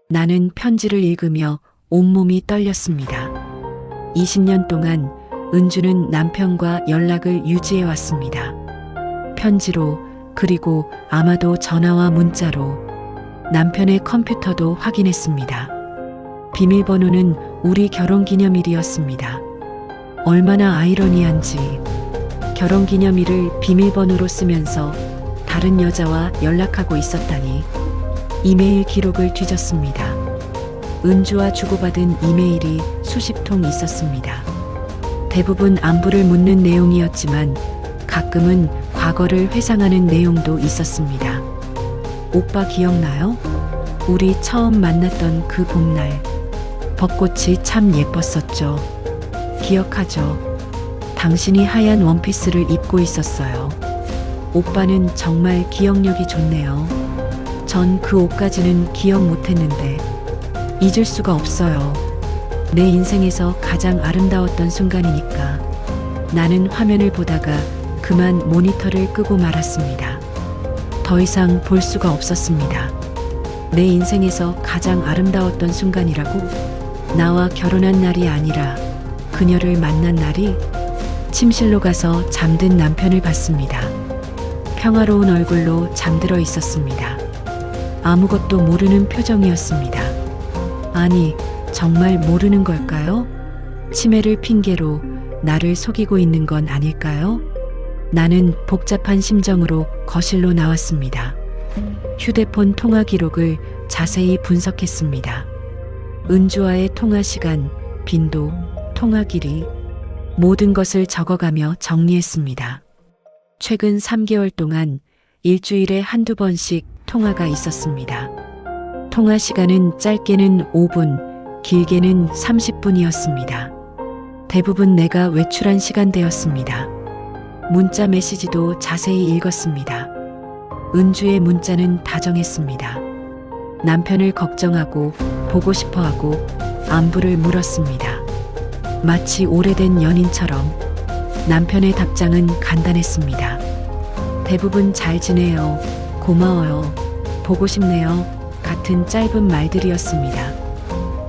S1: 나는 편지를 읽으며 온몸이 떨렸습니다. 20년 동안 은주는 남편과 연락을 유지해 왔습니다. 편지로, 그리고 아마도 전화와 문자로. 남편의 컴퓨터도 확인했습니다. 비밀번호는 우리 결혼기념일이었습니다. 얼마나 아이러니한지. 결혼기념일을 비밀번호로 쓰면서 다른 여자와 연락하고 있었다니. 이메일 기록을 뒤졌습니다. 은주와 주고받은 이메일이 수십 통 있었습니다. 대부분 안부를 묻는 내용이었지만 가끔은 과거를 회상하는 내용도 있었습니다. 오빠 기억나요? 우리 처음 만났던 그 봄날. 벚꽃이 참 예뻤었죠. 기억하죠? 당신이 하얀 원피스를 입고 있었어요. 오빠는 정말 기억력이 좋네요. 전 그 옷까지는 기억 못했는데 잊을 수가 없어요. 내 인생에서 가장 아름다웠던 순간이니까. 나는 화면을 보다가 그만 모니터를 끄고 말았습니다. 더 이상 볼 수가 없었습니다. 내 인생에서 가장 아름다웠던 순간이라고? 나와 결혼한 날이 아니라 그녀를 만난 날이? 침실로 가서 잠든 남편을 봤습니다. 평화로운 얼굴로 잠들어 있었습니다. 아무것도 모르는 표정이었습니다. 아니, 정말 모르는 걸까요? 치매를 핑계로 나를 속이고 있는 건 아닐까요? 나는 복잡한 심정으로 거실로 나왔습니다. 휴대폰 통화 기록을 자세히 분석했습니다. 은주와의 통화 시간, 빈도, 통화 길이, 모든 것을 적어가며 정리했습니다. 최근 3개월 동안 일주일에 한두 번씩 통화가 있었습니다. 통화 시간은 짧게는 5분, 길게는 30분이었습니다. 대부분 내가 외출한 시간대였습니다. 문자 메시지도 자세히 읽었습니다. 은주의 문자는 다정했습니다. 남편을 걱정하고 보고 싶어하고 안부를 물었습니다. 마치 오래된 연인처럼. 남편의 답장은 간단했습니다. 대부분 잘 지내요. 고마워요. 보고 싶네요. 같은 짧은 말들이었습니다.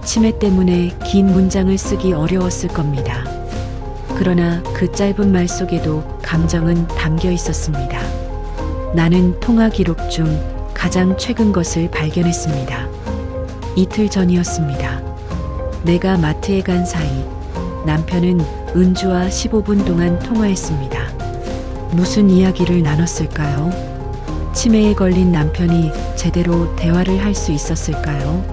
S1: 치매 때문에 긴 문장을 쓰기 어려웠을 겁니다. 그러나 그 짧은 말 속에도 감정은 담겨 있었습니다. 나는 통화 기록 중 가장 최근 것을 발견했습니다. 이틀 전이었습니다. 내가 마트에 간 사이 남편은 은주와 15분 동안 통화했습니다. 무슨 이야기를 나눴을까요? 치매에 걸린 남편이 제대로 대화를 할 수 있었을까요?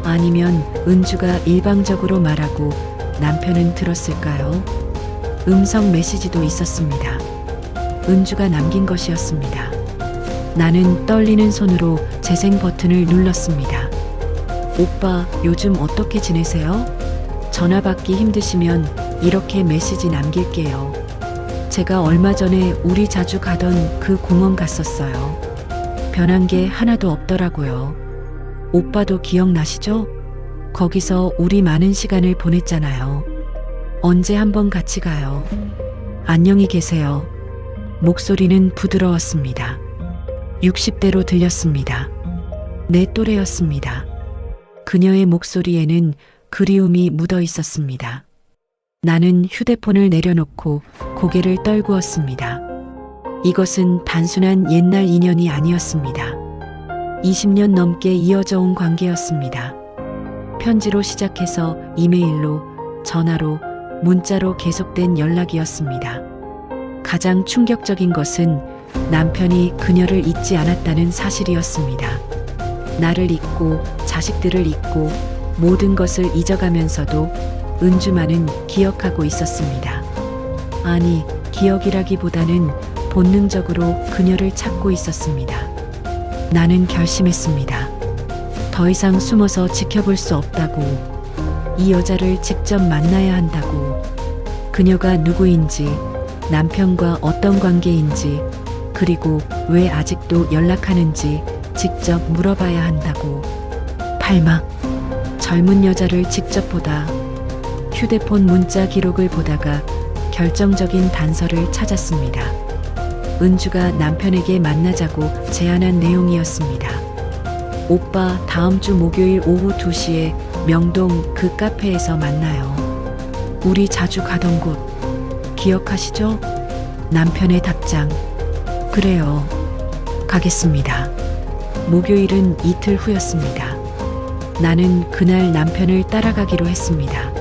S1: 아니면 은주가 일방적으로 말하고 남편은 들었을까요? 음성 메시지도 있었습니다. 은주가 남긴 것이었습니다. 나는 떨리는 손으로 재생 버튼을 눌렀습니다. 오빠, 요즘 어떻게 지내세요? 전화 받기 힘드시면 이렇게 메시지 남길게요. 제가 얼마 전에 우리 자주 가던 그 공원 갔었어요. 변한 게 하나도 없더라고요. 오빠도 기억나시죠? 거기서 우리 많은 시간을 보냈잖아요. 언제 한번 같이 가요. 안녕히 계세요. 목소리는 부드러웠습니다. 60대로 들렸습니다. 내 또래였습니다. 그녀의 목소리에는 그리움이 묻어 있었습니다. 나는 휴대폰을 내려놓고 고개를 떨구었습니다. 이것은 단순한 옛날 인연이 아니었습니다. 20년 넘게 이어져 온 관계였습니다. 편지로 시작해서 이메일로, 전화로, 문자로 계속된 연락이었습니다. 가장 충격적인 것은 남편이 그녀를 잊지 않았다는 사실이었습니다. 나를 잊고 자식들을 잊고 모든 것을 잊어가면서도 은주만은 기억하고 있었습니다. 아니, 기억이라기보다는 본능적으로 그녀를 찾고 있었습니다. 나는 결심했습니다. 더 이상 숨어서 지켜볼 수 없다고. 이 여자를 직접 만나야 한다고. 그녀가 누구인지, 남편과 어떤 관계인지, 그리고 왜 아직도 연락하는지 직접 물어봐야 한다고. 팔막. 젊은 여자를 직접 보다. 휴대폰 문자 기록을 보다가 결정적인 단서를 찾았습니다. 은주가 남편에게 만나자고 제안한 내용이었습니다. 오빠, 다음 주 목요일 오후 2시에 명동 그 카페에서 만나요. 우리 자주 가던 곳. 기억하시죠? 남편의 답장. 그래요. 가겠습니다. 목요일은 이틀 후였습니다. 나는 그날 남편을 따라가기로 했습니다.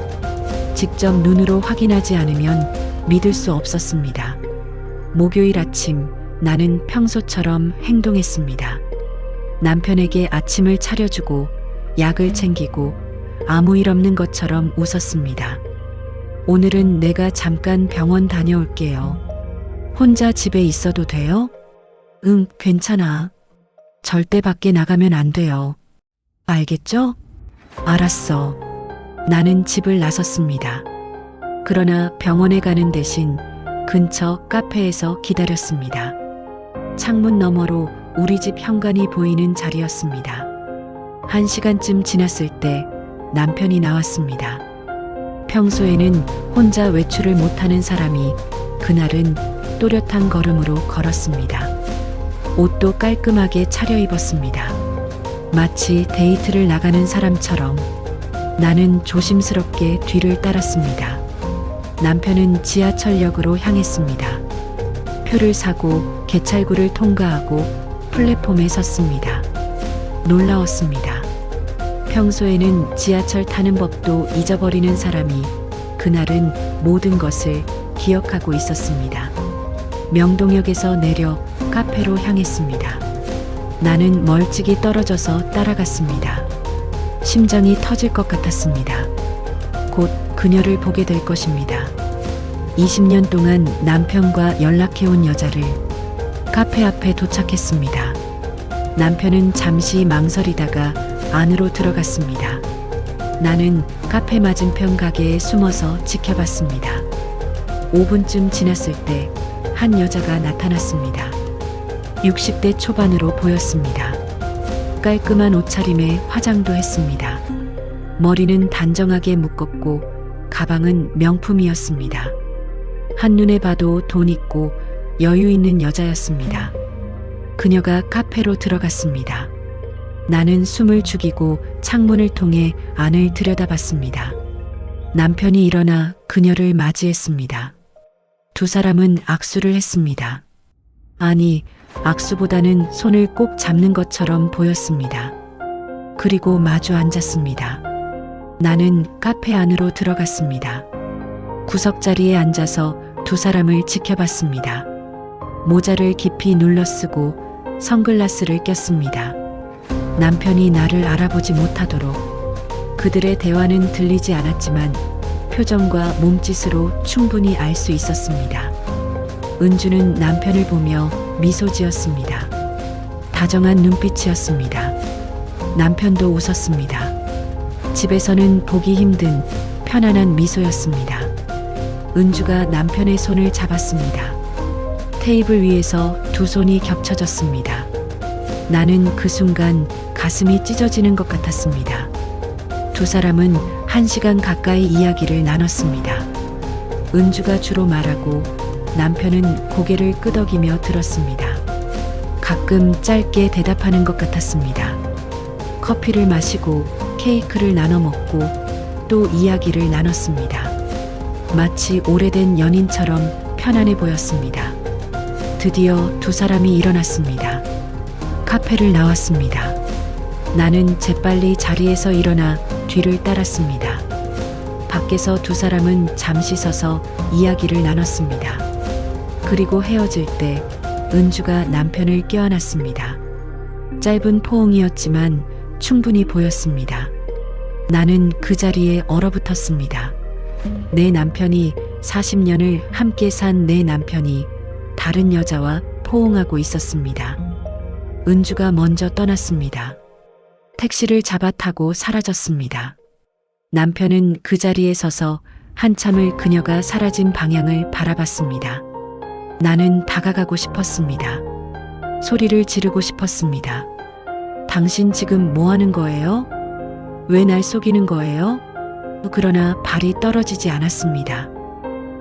S1: 직접 눈으로 확인하지 않으면 믿을 수 없었습니다. 목요일 아침, 나는 평소처럼 행동했습니다. 남편에게 아침을 차려주고 약을 챙기고 아무 일 없는 것처럼 웃었습니다. 오늘은 내가 잠깐 병원 다녀올게요. 혼자 집에 있어도 돼요? 응, 괜찮아. 절대 밖에 나가면 안 돼요. 알겠죠? 알았어. 나는 집을 나섰습니다. 그러나 병원에 가는 대신 근처 카페에서 기다렸습니다. 창문 너머로 우리 집 현관이 보이는 자리였습니다. 1시간쯤 지났을 때 남편이 나왔습니다. 평소에는 혼자 외출을 못하는 사람이 그날은 또렷한 걸음으로 걸었습니다. 옷도 깔끔하게 차려입었습니다. 마치 데이트를 나가는 사람처럼 나는 조심스럽게 뒤를 따랐습니다. 남편은 지하철역으로 향했습니다. 표를 사고 개찰구를 통과하고 플랫폼에 섰습니다. 놀라웠습니다. 평소에는 지하철 타는 법도 잊어버리는 사람이 그날은 모든 것을 기억하고 있었습니다. 명동역에서 내려 카페로 향했습니다. 나는 멀찍이 떨어져서 따라갔습니다. 심장이 터질 것 같았습니다. 곧 그녀를 보게 될 것입니다. 20년 동안 남편과 연락해온 여자를. 카페 앞에 도착했습니다. 남편은 잠시 망설이다가 안으로 들어갔습니다. 나는 카페 맞은편 가게에 숨어서 지켜봤습니다. 5분쯤 지났을 때 한 여자가 나타났습니다. 60대 초반으로 보였습니다. 깔끔한 옷차림에 화장도 했습니다. 머리는 단정하게 묶었고 가방은 명품이었습니다. 한눈에 봐도 돈 있고 여유 있는 여자였습니다. 그녀가 카페로 들어갔습니다. 나는 숨을 죽이고 창문을 통해 안을 들여다봤습니다. 남편이 일어나 그녀를 맞이했습니다. 두 사람은 악수를 했습니다. 아니, 악수보다는 손을 꼭 잡는 것처럼 보였습니다. 그리고 마주 앉았습니다. 나는 카페 안으로 들어갔습니다. 구석자리에 앉아서 두 사람을 지켜봤습니다. 모자를 깊이 눌러쓰고 선글라스를 꼈습니다. 남편이 나를 알아보지 못하도록. 그들의 대화는 들리지 않았지만 표정과 몸짓으로 충분히 알 수 있었습니다. 은주는 남편을 보며 미소 지었습니다. 다정한 눈빛이었습니다. 남편도 웃었습니다. 집에서는 보기 힘든 편안한 미소였습니다. 은주가 남편의 손을 잡았습니다. 테이블 위에서 두 손이 겹쳐졌습니다. 나는 그 순간 가슴이 찢어지는 것 같았습니다. 두 사람은 1시간 가까이 이야기를 나눴습니다. 은주가 주로 말하고 남편은 고개를 끄덕이며 들었습니다. 가끔 짧게 대답하는 것 같았습니다. 커피를 마시고 케이크를 나눠 먹고 또 이야기를 나눴습니다. 마치 오래된 연인처럼 편안해 보였습니다. 드디어 두 사람이 일어났습니다. 카페를 나왔습니다. 나는 재빨리 자리에서 일어나 뒤를 따랐습니다. 밖에서 두 사람은 잠시 서서 이야기를 나눴습니다. 그리고 헤어질 때 은주가 남편을 껴안았습니다. 짧은 포옹이었지만 충분히 보였습니다. 나는 그 자리에 얼어붙었습니다. 내 남편이 40년을 함께 산 내 남편이 다른 여자와 포옹하고 있었습니다. 은주가 먼저 떠났습니다. 택시를 잡아 타고 사라졌습니다. 남편은 그 자리에 서서 한참을 그녀가 사라진 방향을 바라봤습니다. 나는 다가가고 싶었습니다. 소리를 지르고 싶었습니다. 당신 지금 뭐 하는 거예요? 왜 날 속이는 거예요? 그러나 발이 떨어지지 않았습니다.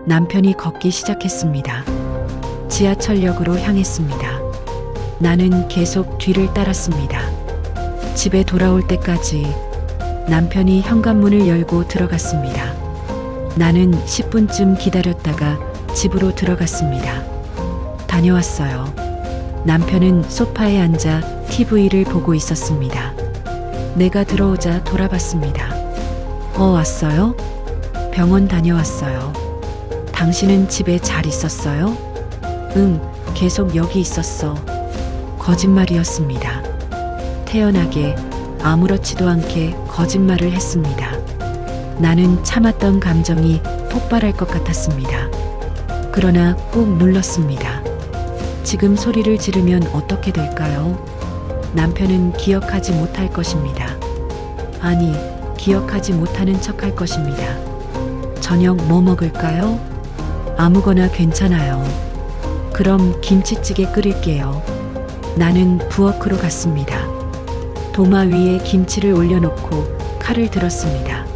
S1: 남편이 걷기 시작했습니다. 지하철역으로 향했습니다. 나는 계속 뒤를 따랐습니다. 집에 돌아올 때까지. 남편이 현관문을 열고 들어갔습니다. 나는 10분쯤 기다렸다가 집으로 들어갔습니다. 다녀왔어요. 남편은 소파에 앉아 TV를 보고 있었습니다. 내가 들어오자 돌아봤습니다. 왔어요? 병원 다녀왔어요. 당신은 집에 잘 있었어요? 응, 계속 여기 있었어. 거짓말이었습니다. 태연하게 아무렇지도 않게 거짓말을 했습니다. 나는 참았던 감정이 폭발할 것 같았습니다. 그러나 꾹 눌렀습니다. 지금 소리를 지르면 어떻게 될까요? 남편은 기억하지 못할 것입니다. 아니, 기억하지 못하는 척 할 것입니다. 저녁 뭐 먹을까요? 아무거나 괜찮아요. 그럼 김치찌개 끓일게요. 나는 부엌으로 갔습니다. 도마 위에 김치를 올려놓고 칼을 들었습니다.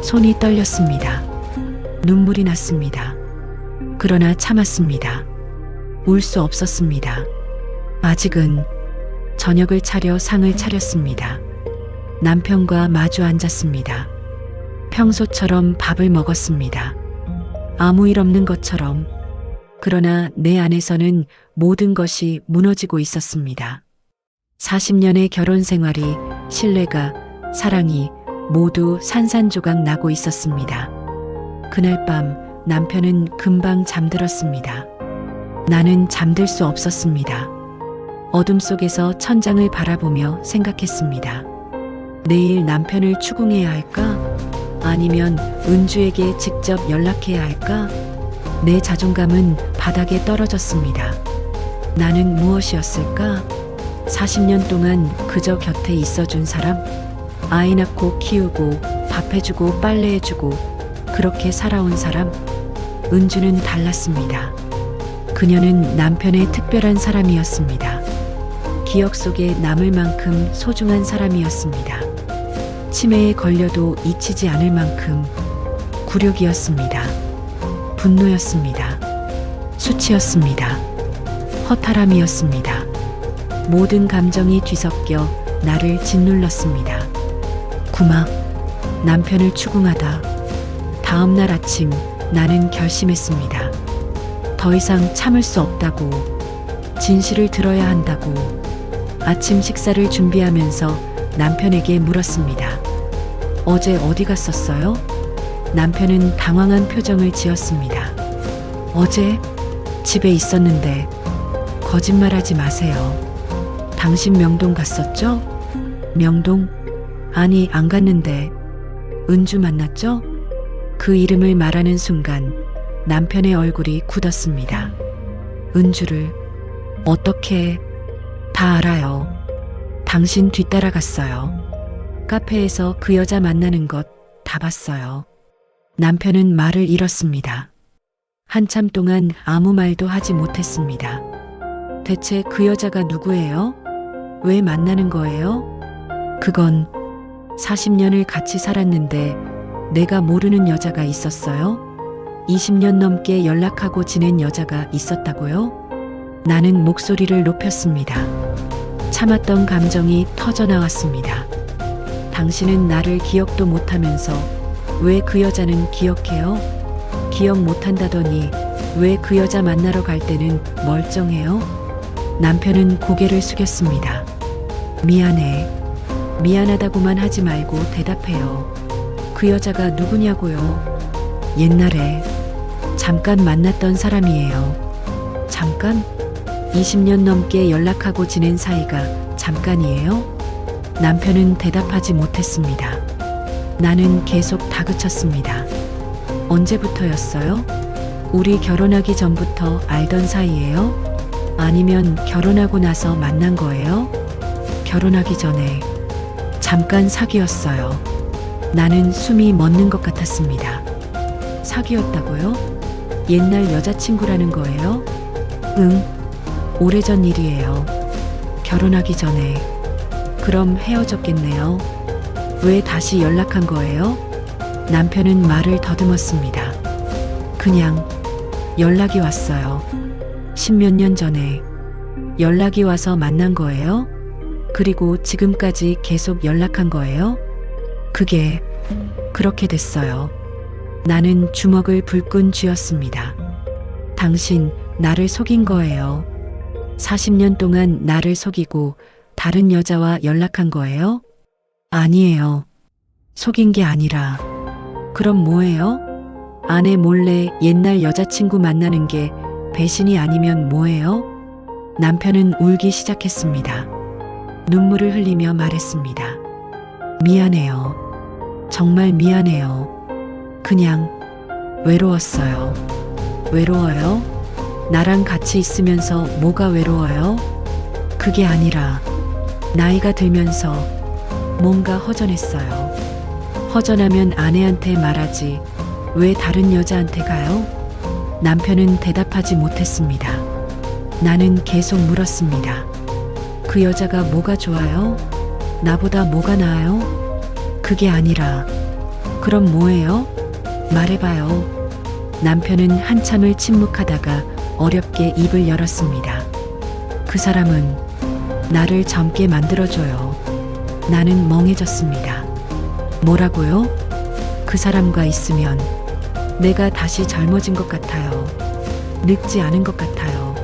S1: 손이 떨렸습니다. 눈물이 났습니다. 그러나 참았습니다. 울 수 없었습니다. 아직은. 저녁을 차려 상을 차렸습니다. 남편과 마주 앉았습니다. 평소처럼 밥을 먹었습니다. 아무 일 없는 것처럼. 그러나 내 안에서는 모든 것이 무너지고 있었습니다. 40년의 결혼 생활이, 신뢰가, 사랑이 모두 산산조각 나고 있었습니다. 그날 밤 남편은 금방 잠들었습니다. 나는 잠들 수 없었습니다. 어둠 속에서 천장을 바라보며 생각했습니다. 내일 남편을 추궁해야 할까? 아니면 은주에게 직접 연락해야 할까? 내 자존감은 바닥에 떨어졌습니다. 나는 무엇이었을까? 40년 동안 그저 곁에 있어준 사람? 아이 낳고 키우고 밥해주고 빨래해주고 그렇게 살아온 사람? 은주는 달랐습니다. 그녀는 남편의 특별한 사람이었습니다. 기억 속에 남을 만큼 소중한 사람이었습니다. 치매에 걸려도 잊히지 않을 만큼 굴욕이었습니다. 분노였습니다. 수치였습니다. 허탈함이었습니다. 모든 감정이 뒤섞여 나를 짓눌렀습니다. 구막, 남편을 추궁하다. 다음 날 아침 나는 결심했습니다. 더 이상 참을 수 없다고, 진실을 들어야 한다고. 아침 식사를 준비하면서 남편에게 물었습니다. 어제 어디 갔었어요? 남편은 당황한 표정을 지었습니다. 어제 집에 있었는데. 거짓말하지 마세요. 당신 명동 갔었죠? 명동? 아니, 안 갔는데. 은주 만났죠? 그 이름을 말하는 순간 남편의 얼굴이 굳었습니다. 은주를 어떻게? 다 알아요. 당신 뒤따라갔어요. 카페에서 그 여자 만나는 것 다 봤어요. 남편은 말을 잃었습니다. 한참 동안 아무 말도 하지 못했습니다. 대체 그 여자가 누구예요? 왜 만나는 거예요? 그건 40년을 같이 살았는데 내가 모르는 여자가 있었어요? 20년 넘게 연락하고 지낸 여자가 있었다고요? 나는 목소리를 높였습니다. 참았던 감정이 터져나왔습니다. 당신은 나를 기억도 못하면서 왜 그 여자는 기억해요? 기억 못한다더니 왜 그 여자 만나러 갈 때는 멀쩡해요? 남편은 고개를 숙였습니다. 미안해. 미안하다고만 하지 말고 대답해요. 그 여자가 누구냐고요? 옛날에 잠깐 만났던 사람이에요. 잠깐? 20년 넘게 연락하고 지낸 사이가 잠깐이에요? 남편은 대답하지 못했습니다. 나는 계속 다그쳤습니다. 언제부터였어요? 우리 결혼하기 전부터 알던 사이예요? 아니면 결혼하고 나서 만난 거예요? 결혼하기 전에 잠깐 사귀었어요. 나는 숨이 멎는 것 같았습니다. 사귀었다고요? 옛날 여자친구라는 거예요? 응, 오래전 일이에요. 결혼하기 전에. 그럼 헤어졌겠네요. 왜 다시 연락한 거예요? 남편은 말을 더듬었습니다. 그냥 연락이 왔어요. 10몇 년 전에 연락이 와서 만난 거예요? 그리고 지금까지 계속 연락한 거예요? 그게 그렇게 됐어요. 나는 주먹을 불끈 쥐었습니다. 당신 나를 속인 거예요. 40년 동안 나를 속이고 다른 여자와 연락한 거예요? 아니에요. 속인 게 아니라. 그럼 뭐예요? 아내 몰래 옛날 여자친구 만나는 게 배신이 아니면 뭐예요? 남편은 울기 시작했습니다. 눈물을 흘리며 말했습니다. 미안해요. 정말 미안해요. 그냥 외로웠어요. 외로워요? 나랑 같이 있으면서 뭐가 외로워요? 그게 아니라 나이가 들면서 뭔가 허전했어요. 허전하면 아내한테 말하지 왜 다른 여자한테 가요? 남편은 대답하지 못했습니다. 나는 계속 물었습니다. 그 여자가 뭐가 좋아요? 나보다 뭐가 나아요? 그게 아니라 그럼 뭐예요? 말해봐요. 남편은 한참을 침묵하다가 어렵게 입을 열었습니다. 그 사람은 나를 젊게 만들어줘요. 나는 멍해졌습니다. 뭐라고요? 그 사람과 있으면 내가 다시 젊어진 것 같아요. 늙지 않은 것 같아요.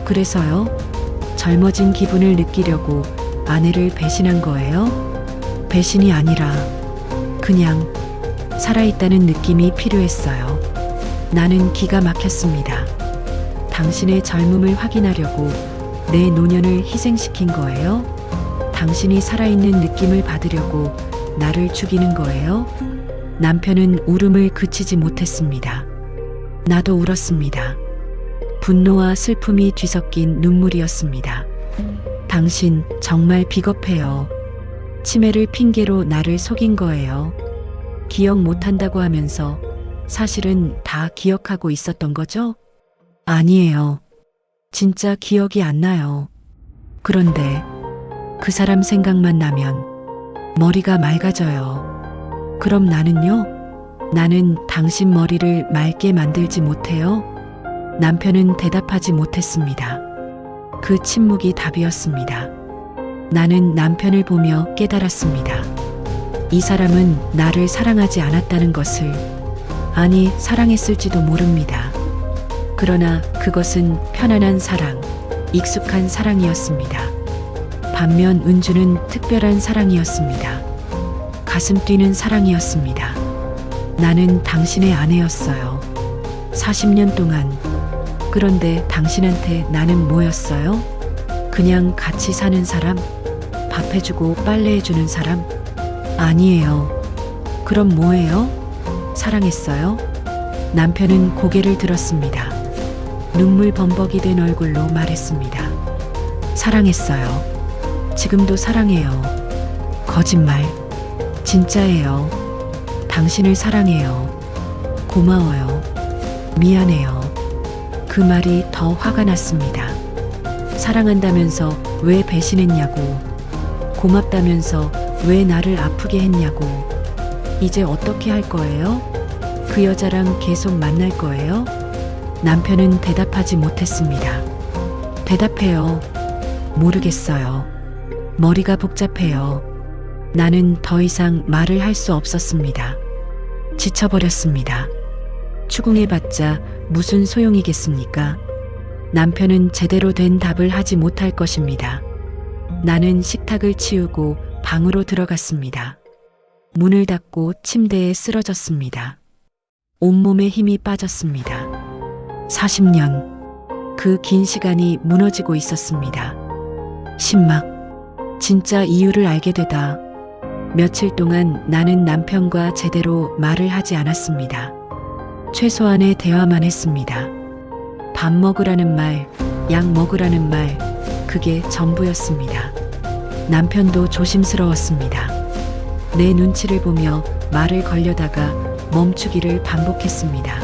S1: 그래서요? 젊어진 기분을 느끼려고 아내를 배신한 거예요? 배신이 아니라 그냥 살아있다는 느낌이 필요했어요. 나는 기가 막혔습니다. 당신의 젊음을 확인하려고 내 노년을 희생시킨 거예요? 당신이 살아있는 느낌을 받으려고 나를 죽이는 거예요? 남편은 울음을 그치지 못했습니다. 나도 울었습니다. 분노와 슬픔이 뒤섞인 눈물이었습니다. 당신 정말 비겁해요. 치매를 핑계로 나를 속인 거예요. 기억 못한다고 하면서 사실은 다 기억하고 있었던 거죠? 아니에요. 진짜 기억이 안 나요. 그런데 그 사람 생각만 나면 머리가 맑아져요. 그럼 나는요? 나는 당신 머리를 맑게 만들지 못해요? 남편은 대답하지 못했습니다. 그 침묵이 답이었습니다. 나는 남편을 보며 깨달았습니다. 이 사람은 나를 사랑하지 않았다는 것을, 아니, 사랑했을지도 모릅니다. 그러나 그것은 편안한 사랑, 익숙한 사랑이었습니다. 반면 은주는 특별한 사랑이었습니다. 가슴 뛰는 사랑이었습니다. 나는 당신의 아내였어요. 40년 동안. 그런데 당신한테 나는 뭐였어요? 그냥 같이 사는 사람? 밥 해주고 빨래해주는 사람? 아니에요. 그럼 뭐예요? 사랑했어요? 남편은 고개를 들었습니다. 눈물 범벅이 된 얼굴로 말했습니다. 사랑했어요. 지금도 사랑해요. 거짓말. 진짜예요. 당신을 사랑해요. 고마워요. 미안해요. 그 말이 더 화가 났습니다. 사랑한다면서 왜 배신했냐고. 고맙다면서 왜 나를 아프게 했냐고. 이제 어떻게 할 거예요? 그 여자랑 계속 만날 거예요? 남편은 대답하지 못했습니다. 대답해요. 모르겠어요. 머리가 복잡해요. 나는 더 이상 말을 할 수 없었습니다. 지쳐버렸습니다. 추궁해봤자 무슨 소용이겠습니까? 남편은 제대로 된 답을 하지 못할 것입니다. 나는 식탁을 치우고 방으로 들어갔습니다. 문을 닫고 침대에 쓰러졌습니다. 온몸에 힘이 빠졌습니다. 40년. 그 긴 시간이 무너지고 있었습니다. 신막. 진짜 이유를 알게 되다. 며칠 동안 나는 남편과 제대로 말을 하지 않았습니다. 최소한의 대화만 했습니다. 밥 먹으라는 말, 약 먹으라는 말, 그게 전부였습니다. 남편도 조심스러웠습니다. 내 눈치를 보며 말을 걸려다가 멈추기를 반복했습니다.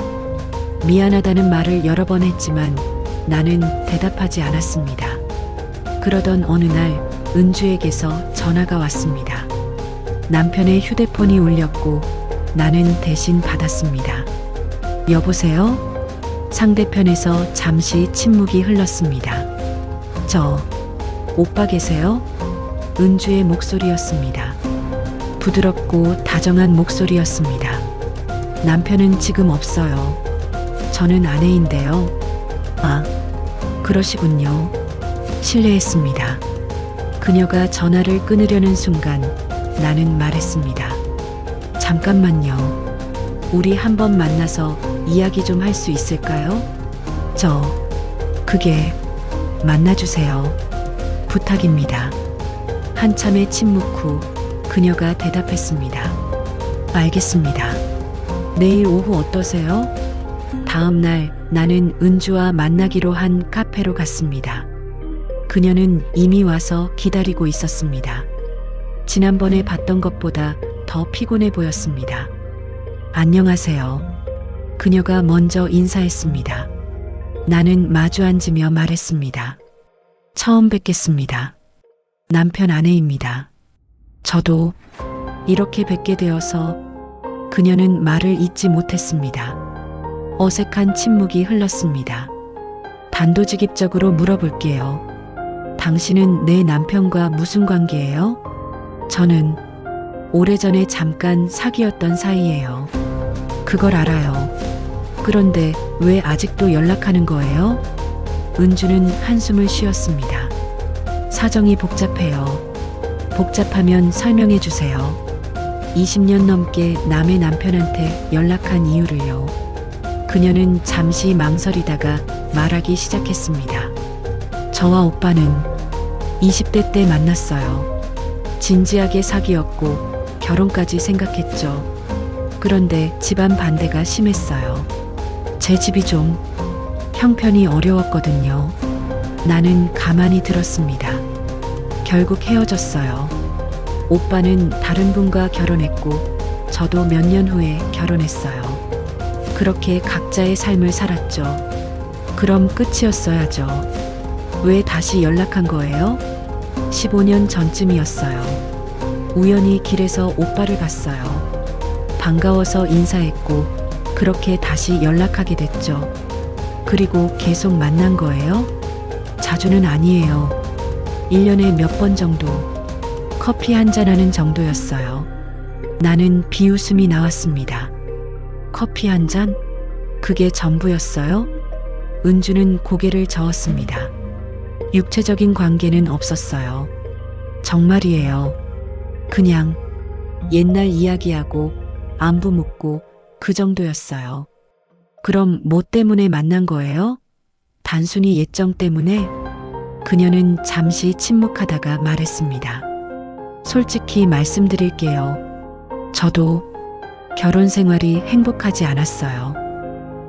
S1: 미안하다는 말을 여러 번 했지만 나는 대답하지 않았습니다. 그러던 어느 날 은주에게서 전화가 왔습니다. 남편의 휴대폰이 울렸고 나는 대신 받았습니다. 여보세요? 상대편에서 잠시 침묵이 흘렀습니다. 오빠 계세요? 은주의 목소리였습니다. 부드럽고 다정한 목소리였습니다. 남편은 지금 없어요. 저는 아내인데요. 아, 그러시군요. 실례했습니다. 그녀가 전화를 끊으려는 순간 나는 말했습니다. 잠깐만요. 우리 한번 만나서 이야기 좀 할 수 있을까요? 그게 만나주세요. 부탁입니다. 한참의 침묵 후 그녀가 대답했습니다. 알겠습니다. 내일 오후 어떠세요? 다음 날 나는 은주와 만나기로 한 카페로 갔습니다. 그녀는 이미 와서 기다리고 있었습니다. 지난번에 봤던 것보다 더 피곤해 보였습니다. 안녕하세요. 그녀가 먼저 인사했습니다. 나는 마주 앉으며 말했습니다. 처음 뵙겠습니다. 남편 아내입니다. 저도 이렇게 뵙게 되어서. 그녀는 말을 잇지 못했습니다. 어색한 침묵이 흘렀습니다. 단도직입적으로 물어볼게요. 당신은 내 남편과 무슨 관계예요? 저는 오래전에 잠깐 사귀었던 사이예요. 그걸 알아요. 그런데 왜 아직도 연락하는 거예요? 은주는 한숨을 쉬었습니다. 사정이 복잡해요. 복잡하면 설명해 주세요. 20년 넘게 남의 남편한테 연락한 이유를요. 그녀는 잠시 망설이다가 말하기 시작했습니다. 저와 오빠는 20대 때 만났어요. 진지하게 사귀었고 결혼까지 생각했죠. 그런데 집안 반대가 심했어요. 제 집이 좀 형편이 어려웠거든요. 나는 가만히 들었습니다. 결국 헤어졌어요. 오빠는 다른 분과 결혼했고 저도 몇 년 후에 결혼했어요. 그렇게 각자의 삶을 살았죠. 그럼 끝이었어야죠. 왜 다시 연락한 거예요? 15년 전쯤이었어요. 우연히 길에서 오빠를 봤어요. 반가워서 인사했고 그렇게 다시 연락하게 됐죠. 그리고 계속 만난 거예요? 자주는 아니에요. 1년에 몇 번 정도. 커피 한잔하는 정도였어요. 나는 비웃음이 나왔습니다. 커피 한 잔? 그게 전부였어요? 은주는 고개를 저었습니다. 육체적인 관계는 없었어요. 정말이에요. 그냥 옛날 이야기하고 안부 묻고 그 정도였어요. 그럼 뭐 때문에 만난 거예요? 단순히 예정 때문에? 그녀는 잠시 침묵하다가 말했습니다. 솔직히 말씀드릴게요. 저도 결혼 생활이 행복하지 않았어요.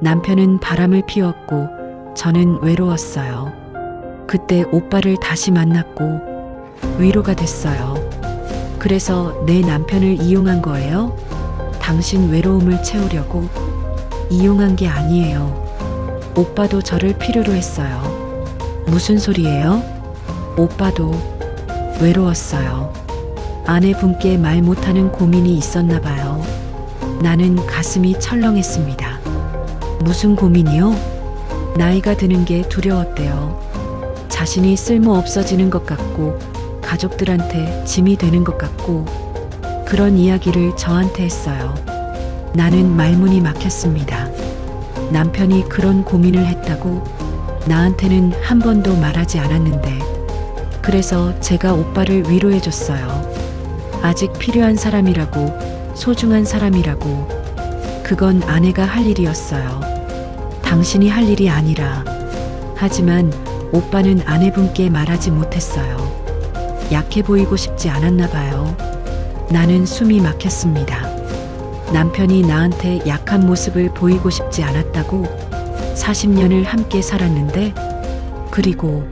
S1: 남편은 바람을 피웠고 저는 외로웠어요. 그때 오빠를 다시 만났고 위로가 됐어요. 그래서 내 남편을 이용한 거예요? 당신 외로움을 채우려고? 이용한 게 아니에요. 오빠도 저를 필요로 했어요. 무슨 소리예요? 오빠도 외로웠어요. 아내분께 말 못하는 고민이 있었나 봐요. 나는 가슴이 철렁했습니다. 무슨 고민이요? 나이가 드는 게 두려웠대요. 자신이 쓸모 없어지는 것 같고 가족들한테 짐이 되는 것 같고 그런 이야기를 저한테 했어요. 나는 말문이 막혔습니다. 남편이 그런 고민을 했다고 나한테는 한 번도 말하지 않았는데 그래서 제가 오빠를 위로해 줬어요. 아직 필요한 사람이라고 소중한 사람이라고 그건 아내가 할 일이었어요. 당신이 할 일이 아니라 하지만 오빠는 아내분께 말하지 못했어요. 약해 보이고 싶지 않았나 봐요. 나는 숨이 막혔습니다. 남편이 나한테 약한 모습을 보이고 싶지 않았다고 40년을 함께 살았는데 그리고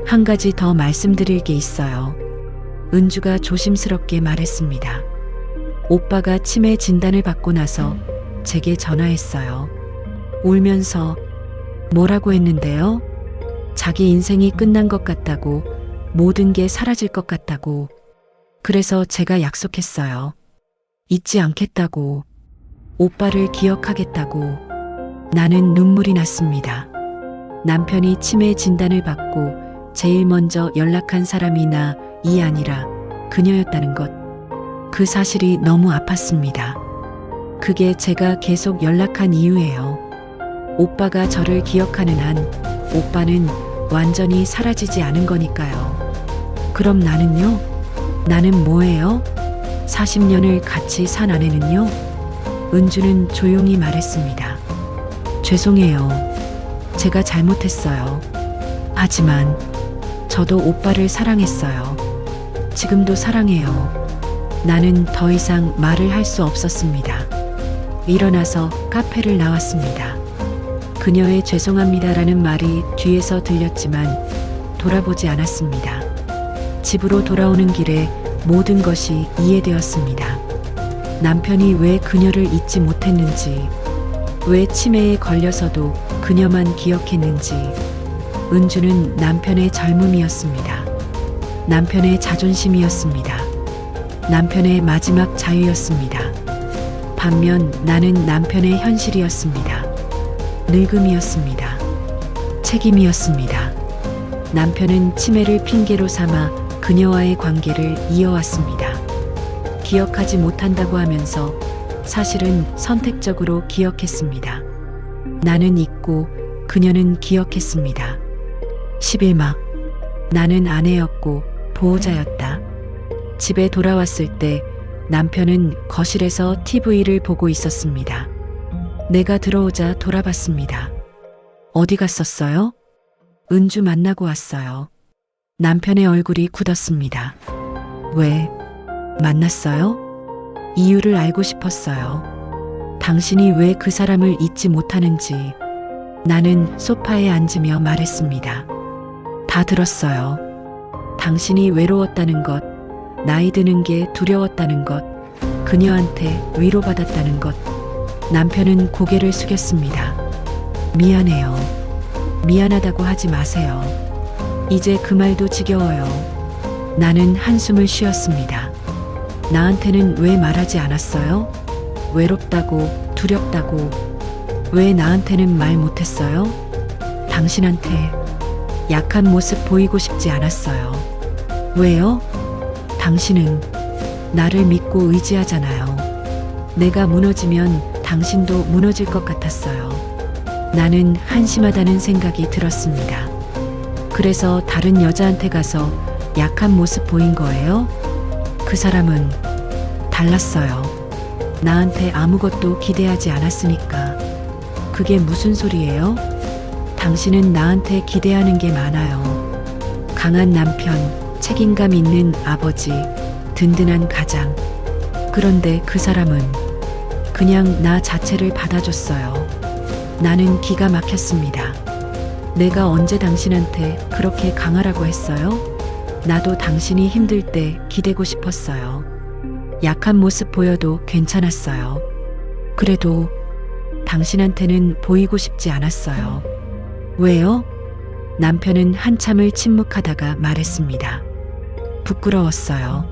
S1: 한 가지 더 말씀드릴 게 있어요. 은주가 조심스럽게 말했습니다. 오빠가 치매 진단을 받고 나서 제게 전화했어요. 울면서 뭐라고 했는데요? 자기 인생이 끝난 것 같다고 모든 게 사라질 것 같다고 그래서 제가 약속했어요. 잊지 않겠다고 오빠를 기억하겠다고 나는 눈물이 났습니다. 남편이 치매 진단을 받고 제일 먼저 연락한 사람이 나이 아니라 그녀였다는 것. 그 사실이 너무 아팠습니다. 그게 제가 계속 연락한 이유예요. 오빠가 저를 기억하는 한 오빠는 완전히 사라지지 않은 거니까요. 그럼 나는요? 나는 뭐예요? 40년을 같이 산 아내는요? 은주는 조용히 말했습니다. 죄송해요. 제가 잘못했어요. 하지만 저도 오빠를 사랑했어요. 지금도 사랑해요. 나는 더 이상 말을 할 수 없었습니다. 일어나서 카페를 나왔습니다. 그녀의 죄송합니다라는 말이 뒤에서 들렸지만 돌아보지 않았습니다. 집으로 돌아오는 길에 모든 것이 이해되었습니다. 남편이 왜 그녀를 잊지 못했는지, 왜 치매에 걸려서도 그녀만 기억했는지. 은주는 남편의 젊음이었습니다. 남편의 자존심이었습니다. 남편의 마지막 자유였습니다. 반면 나는 남편의 현실이었습니다. 늙음이었습니다. 책임이었습니다. 남편은 치매를 핑계로 삼아 그녀와의 관계를 이어왔습니다. 기억하지 못한다고 하면서 사실은 선택적으로 기억했습니다. 나는 잊고 그녀는 기억했습니다. 11막. 나는 아내였고 보호자였다. 집에 돌아왔을 때 남편은 거실에서 TV를 보고 있었습니다. 내가 들어오자 돌아봤습니다. 어디 갔었어요? 은주 만나고 왔어요. 남편의 얼굴이 굳었습니다. 왜? 만났어요? 이유를 알고 싶었어요. 당신이 왜 그 사람을 잊지 못하는지. 나는 소파에 앉으며 말했습니다. 다 들었어요. 당신이 외로웠다는 것, 나이 드는 게 두려웠다는 것, 그녀한테 위로받았다는 것. 남편은 고개를 숙였습니다. 미안해요. 미안하다고 하지 마세요. 이제 그 말도 지겨워요. 나는 한숨을 쉬었습니다. 나한테는 왜 말하지 않았어요? 외롭다고, 두렵다고. 왜 나한테는 말 못했어요? 당신한테 약한 모습 보이고 싶지 않았어요. 왜요? 당신은 나를 믿고 의지하잖아요. 내가 무너지면 당신도 무너질 것 같았어요. 나는 한심하다는 생각이 들었습니다. 그래서 다른 여자한테 가서 약한 모습 보인 거예요? 그 사람은 달랐어요. 나한테 아무것도 기대하지 않았으니까. 그게 무슨 소리예요? 당신은 나한테 기대하는 게 많아요. 강한 남편, 책임감 있는 아버지, 든든한 가장. 그런데 그 사람은 그냥 나 자체를 받아줬어요. 나는 기가 막혔습니다. 내가 언제 당신한테 그렇게 강하라고 했어요? 나도 당신이 힘들 때 기대고 싶었어요. 약한 모습 보여도 괜찮았어요. 그래도 당신한테는 보이고 싶지 않았어요. 왜요? 남편은 한참을 침묵하다가 말했습니다. 부끄러웠어요.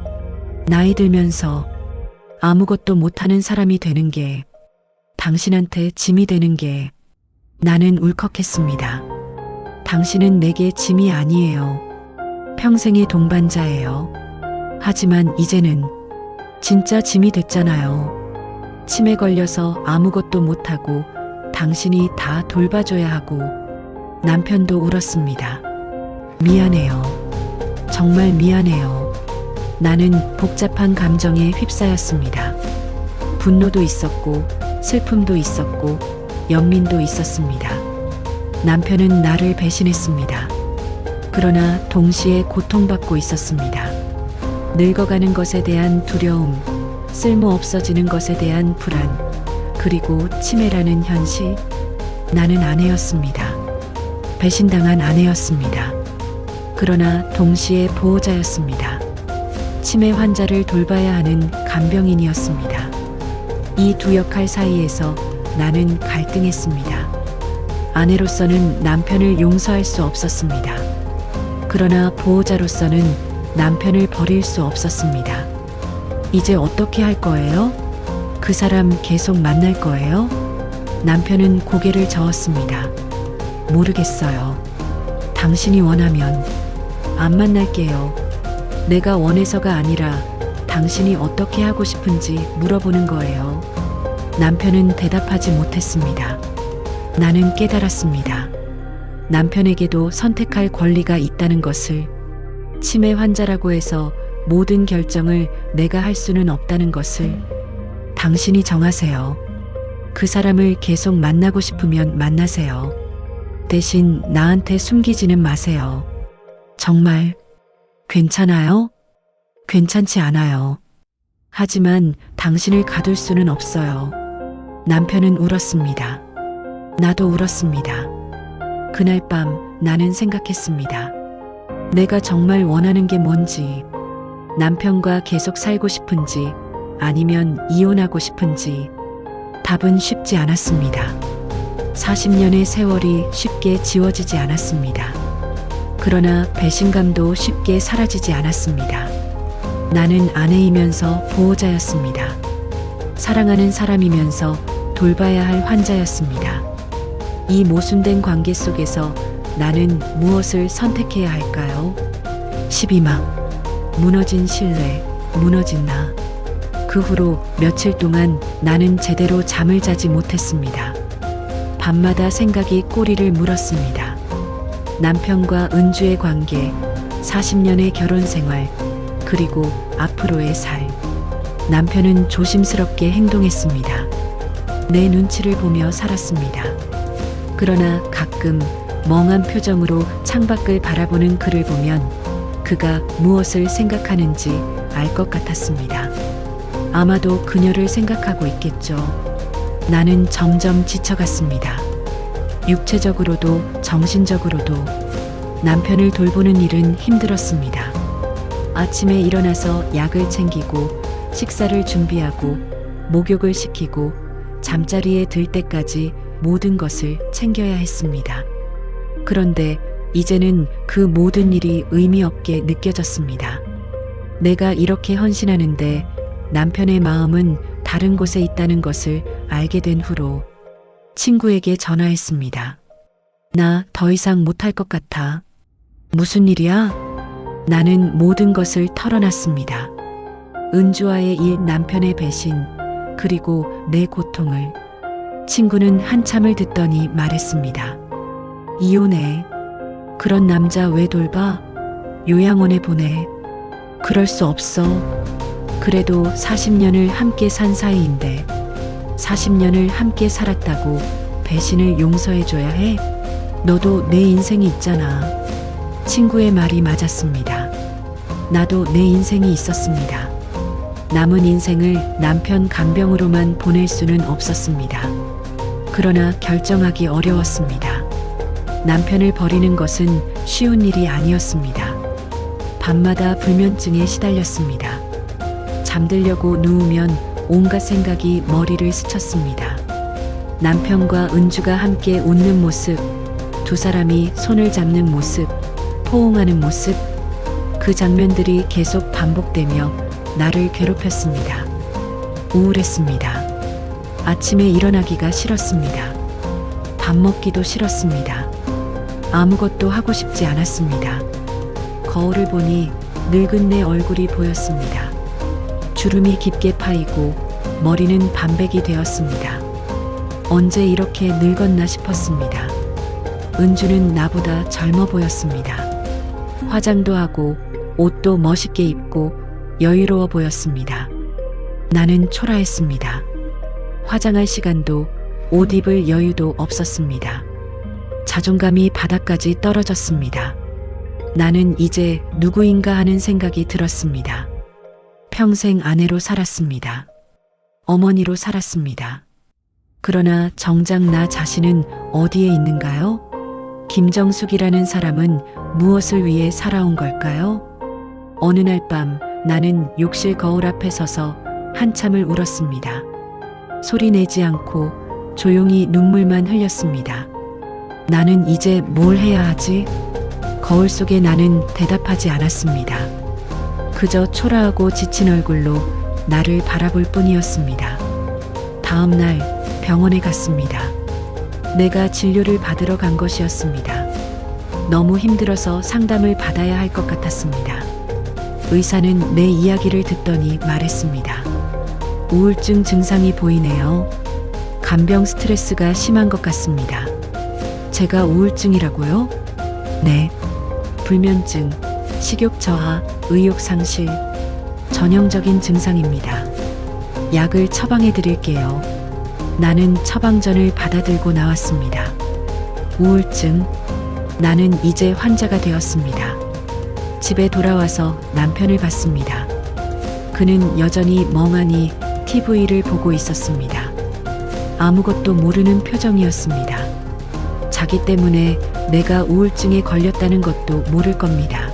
S1: 나이 들면서 아무것도 못하는 사람이 되는 게, 당신한테 짐이 되는 게. 나는 울컥했습니다. 당신은 내게 짐이 아니에요. 평생의 동반자예요. 하지만 이제는 진짜 짐이 됐잖아요. 치매 걸려서 아무것도 못하고 당신이 다 돌봐줘야 하고. 남편도 울었습니다. 미안해요. 정말 미안해요. 나는 복잡한 감정에 휩싸였습니다. 분노도 있었고, 슬픔도 있었고, 연민도 있었습니다. 남편은 나를 배신했습니다. 그러나 동시에 고통받고 있었습니다. 늙어가는 것에 대한 두려움, 쓸모 없어지는 것에 대한 불안, 그리고 치매라는 현실. 나는 아내였습니다. 배신당한 아내였습니다. 그러나 동시에 보호자였습니다. 치매 환자를 돌봐야 하는 간병인이었습니다. 이 두 역할 사이에서 나는 갈등했습니다. 아내로서는 남편을 용서할 수 없었습니다. 그러나 보호자로서는 남편을 버릴 수 없었습니다. 이제 어떻게 할 거예요? 그 사람 계속 만날 거예요? 남편은 고개를 저었습니다. 모르겠어요. 당신이 원하면 안 만날게요. 내가 원해서가 아니라 당신이 어떻게 하고 싶은지 물어보는 거예요. 남편은 대답하지 못했습니다. 나는 깨달았습니다. 남편에게도 선택할 권리가 있다는 것을. 치매 환자라고 해서 모든 결정을 내가 할 수는 없다는 것을. 당신이 정하세요. 그 사람을 계속 만나고 싶으면 만나세요. 대신 나한테 숨기지는 마세요. 정말 괜찮아요? 괜찮지 않아요. 하지만 당신을 가둘 수는 없어요. 남편은 울었습니다. 나도 울었습니다. 그날 밤 나는 생각했습니다. 내가 정말 원하는 게 뭔지, 남편과 계속 살고 싶은지, 아니면 이혼하고 싶은지, 답은 쉽지 않았습니다. 40년의 세월이 쉽게 지워지지 않았습니다. 그러나 배신감도 쉽게 사라지지 않았습니다. 나는 아내이면서 보호자였습니다. 사랑하는 사람이면서 돌봐야 할 환자였습니다. 이 모순된 관계 속에서 나는 무엇을 선택해야 할까요? 12막 무너진 신뢰, 무너진 나. 그 후로 며칠 동안 나는 제대로 잠을 자지 못했습니다. 밤마다 생각이 꼬리를 물었습니다. 남편과 은주의 관계, 40년의 결혼 생활, 그리고 앞으로의 살. 남편은 조심스럽게 행동했습니다. 내 눈치를 보며 살았습니다. 그러나 가끔 멍한 표정으로 창밖을 바라보는 그를 보면 그가 무엇을 생각하는지 알 것 같았습니다. 아마도 그녀를 생각하고 있겠죠. 나는 점점 지쳐갔습니다. 육체적으로도 정신적으로도. 남편을 돌보는 일은 힘들었습니다. 아침에 일어나서 약을 챙기고 식사를 준비하고 목욕을 시키고 잠자리에 들 때까지 모든 것을 챙겨야 했습니다. 그런데 이제는 그 모든 일이 의미 없게 느껴졌습니다. 내가 이렇게 헌신하는데 남편의 마음은 다른 곳에 있다는 것을 알게 된 후로 친구에게 전화했습니다. 나 더 이상 못할 것 같아. 무슨 일이야? 나는 모든 것을 털어놨습니다. 은주와의 일, 남편의 배신, 그리고 내 고통을. 친구는 한참을 듣더니 말했습니다. 이혼해. 그런 남자 왜 돌봐? 요양원에 보내. 그럴 수 없어. 그래도 40년을 함께 산 사이인데 40년을 함께 살았다고 배신을 용서해줘야 해? 너도 내 인생이 있잖아. 친구의 말이 맞았습니다. 나도 내 인생이 있었습니다. 남은 인생을 남편 간병으로만 보낼 수는 없었습니다. 그러나 결정하기 어려웠습니다. 남편을 버리는 것은 쉬운 일이 아니었습니다. 밤마다 불면증에 시달렸습니다. 잠들려고 누우면 온갖 생각이 머리를 스쳤습니다. 남편과 은주가 함께 웃는 모습, 두 사람이 손을 잡는 모습, 포옹하는 모습, 그 장면들이 계속 반복되며 나를 괴롭혔습니다. 우울했습니다. 아침에 일어나기가 싫었습니다. 밥 먹기도 싫었습니다. 아무것도 하고 싶지 않았습니다. 거울을 보니 늙은 내 얼굴이 보였습니다. 주름이 깊게 파이고 머리는 반백이 되었습니다. 언제 이렇게 늙었나 싶었습니다. 은주는 나보다 젊어 보였습니다. 화장도 하고 옷도 멋있게 입고 여유로워 보였습니다. 나는 초라했습니다. 화장할 시간도 옷 입을 여유도 없었습니다. 자존감이 바닥까지 떨어졌습니다. 나는 이제 누구인가 하는 생각이 들었습니다. 평생 아내로 살았습니다. 어머니로 살았습니다. 그러나 정작 나 자신은 어디에 있는가요? 김정숙이라는 사람은 무엇을 위해 살아온 걸까요? 어느 날 밤 나는 욕실 거울 앞에 서서 한참을 울었습니다. 소리 내지 않고 조용히 눈물만 흘렸습니다. 나는 이제 뭘 해야 하지? 거울 속에 나는 대답하지 않았습니다. 그저 초라하고 지친 얼굴로 나를 바라볼 뿐이었습니다. 다음 날 병원에 갔습니다. 내가 진료를 받으러 간 것이었습니다. 너무 힘들어서 상담을 받아야 할 것 같았습니다. 의사는 내 이야기를 듣더니 말했습니다. 우울증 증상이 보이네요. 간병 스트레스가 심한 것 같습니다. 제가 우울증이라고요? 네. 불면증, 식욕 저하, 의욕 상실, 전형적인 증상입니다. 약을 처방해 드릴게요. 나는 처방전을 받아들고 나왔습니다. 우울증, 나는 이제 환자가 되었습니다. 집에 돌아와서 남편을 봤습니다. 그는 여전히 멍하니 TV를 보고 있었습니다. 아무것도 모르는 표정이었습니다. 자기 때문에 내가 우울증에 걸렸다는 것도 모를 겁니다.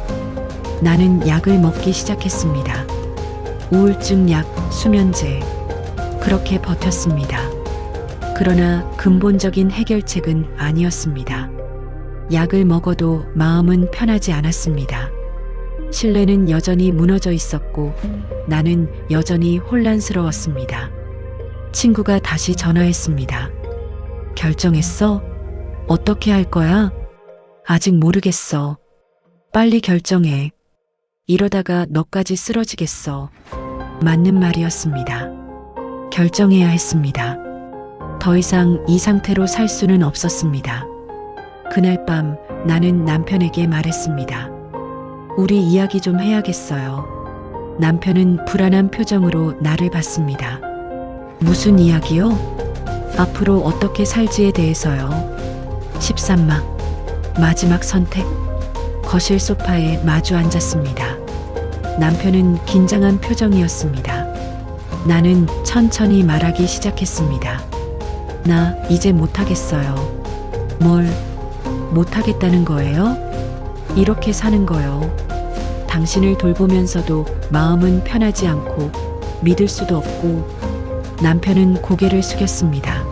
S1: 나는 약을 먹기 시작했습니다. 우울증 약, 수면제. 그렇게 버텼습니다. 그러나 근본적인 해결책은 아니었습니다. 약을 먹어도 마음은 편하지 않았습니다. 신뢰는 여전히 무너져 있었고 나는 여전히 혼란스러웠습니다. 친구가 다시 전화했습니다. 결정했어? 어떻게 할 거야? 아직 모르겠어. 빨리 결정해. 이러다가 너까지 쓰러지겠어. 맞는 말이었습니다. 결정해야 했습니다. 더 이상 이 상태로 살 수는 없었습니다. 그날 밤 나는 남편에게 말했습니다. 우리 이야기 좀 해야겠어요. 남편은 불안한 표정으로 나를 봤습니다. 무슨 이야기요? 앞으로 어떻게 살지에 대해서요. 13막 마지막 선택. 거실 소파에 마주 앉았습니다. 남편은 긴장한 표정이었습니다. 나는 천천히 말하기 시작했습니다. 나 이제 못하겠어요. 뭘 못하겠다는 거예요? 이렇게 사는 거요. 당신을 돌보면서도 마음은 편하지 않고 믿을 수도 없고. 남편은 고개를 숙였습니다.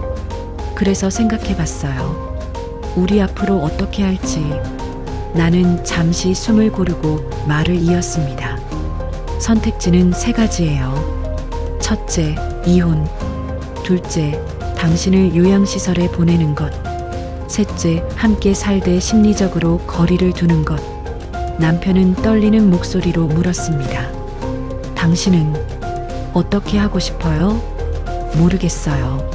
S1: 그래서 생각해 봤어요. 우리 앞으로 어떻게 할지. 나는 잠시 숨을 고르고 말을 이었습니다. 선택지는 3가지예요. 첫째, 이혼. 둘째, 당신을 요양시설에 보내는 것. 셋째, 함께 살되 심리적으로 거리를 두는 것. 남편은 떨리는 목소리로 물었습니다. 당신은 어떻게 하고 싶어요? 모르겠어요.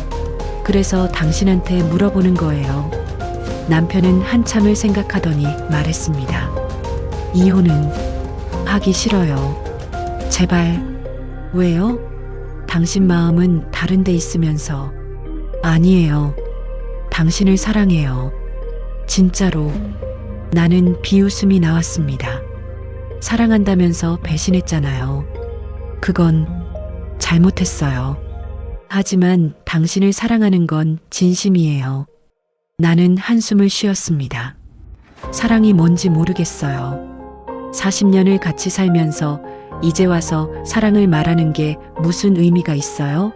S1: 그래서 당신한테 물어보는 거예요. 남편은 한참을 생각하더니 말했습니다. 이혼은 하기 싫어요. 제발. 왜요? 당신 마음은 다른 데 있으면서. 아니에요. 당신을 사랑해요. 진짜로. 나는 비웃음이 나왔습니다. 사랑한다면서 배신했잖아요. 그건 잘못했어요. 하지만 당신을 사랑하는 건 진심이에요. 나는 한숨을 쉬었습니다. 사랑이 뭔지 모르겠어요. 40년을 같이 살면서 이제 와서 사랑을 말하는 게 무슨 의미가 있어요?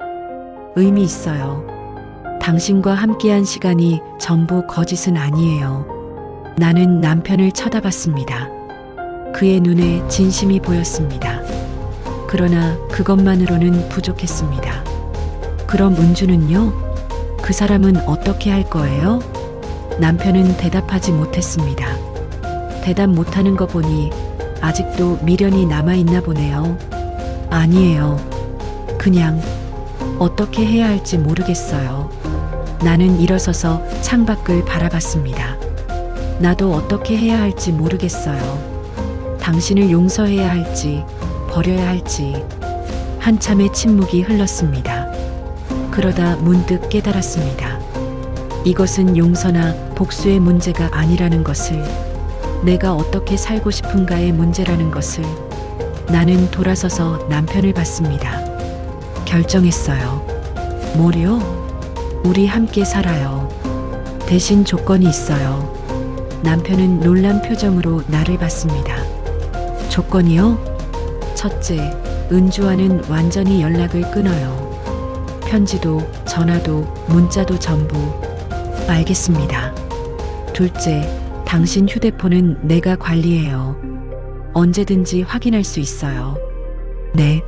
S1: 의미 있어요. 당신과 함께한 시간이 전부 거짓은 아니에요. 나는 남편을 쳐다봤습니다. 그의 눈에 진심이 보였습니다. 그러나 그것만으로는 부족했습니다. 그럼 은주는요? 그 사람은 어떻게 할 거예요? 남편은 대답하지 못했습니다. 대답 못하는 거 보니 아직도 미련이 남아있나 보네요. 아니에요. 그냥 어떻게 해야 할지 모르겠어요. 나는 일어서서 창밖을 바라봤습니다. 나도 어떻게 해야 할지 모르겠어요. 당신을 용서해야 할지 버려야 할지. 한참의 침묵이 흘렀습니다. 그러다 문득 깨달았습니다. 이것은 용서나 복수의 문제가 아니라는 것을, 내가 어떻게 살고 싶은가의 문제라는 것을. 나는 돌아서서 남편을 봤습니다. 결정했어요. 뭐요? 우리 함께 살아요. 대신 조건이 있어요. 남편은 놀란 표정으로 나를 봤습니다. 조건이요? 첫째, 은주와는 완전히 연락을 끊어요. 편지도, 전화도, 문자도 전부. 알겠습니다. 둘째, 당신 휴대폰은 내가 관리해요. 언제든지 확인할 수 있어요. 네.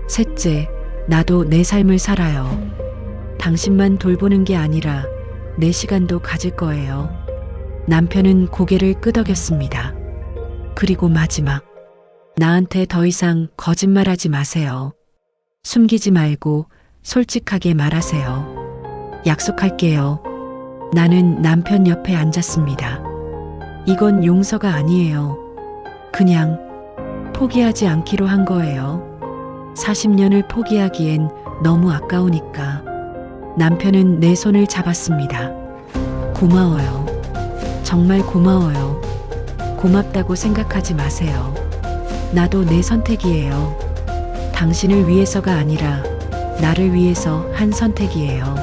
S1: 셋째, 나도 내 삶을 살아요. 당신만 돌보는 게 아니라 내 시간도 가질 거예요. 남편은 고개를 끄덕였습니다. 그리고 마지막, 나한테 더 이상 거짓말하지 마세요. 숨기지 말고 솔직하게 말하세요. 약속할게요. 나는 남편 옆에 앉았습니다. 이건 용서가 아니에요. 그냥 포기하지 않기로 한 거예요. 40년을 포기하기엔 너무 아까우니까. 남편은 내 손을 잡았습니다. 고마워요. 정말 고마워요. 고맙다고 생각하지 마세요. 나도 내 선택이에요. 당신을 위해서가 아니라 나를 위해서 한 선택이에요.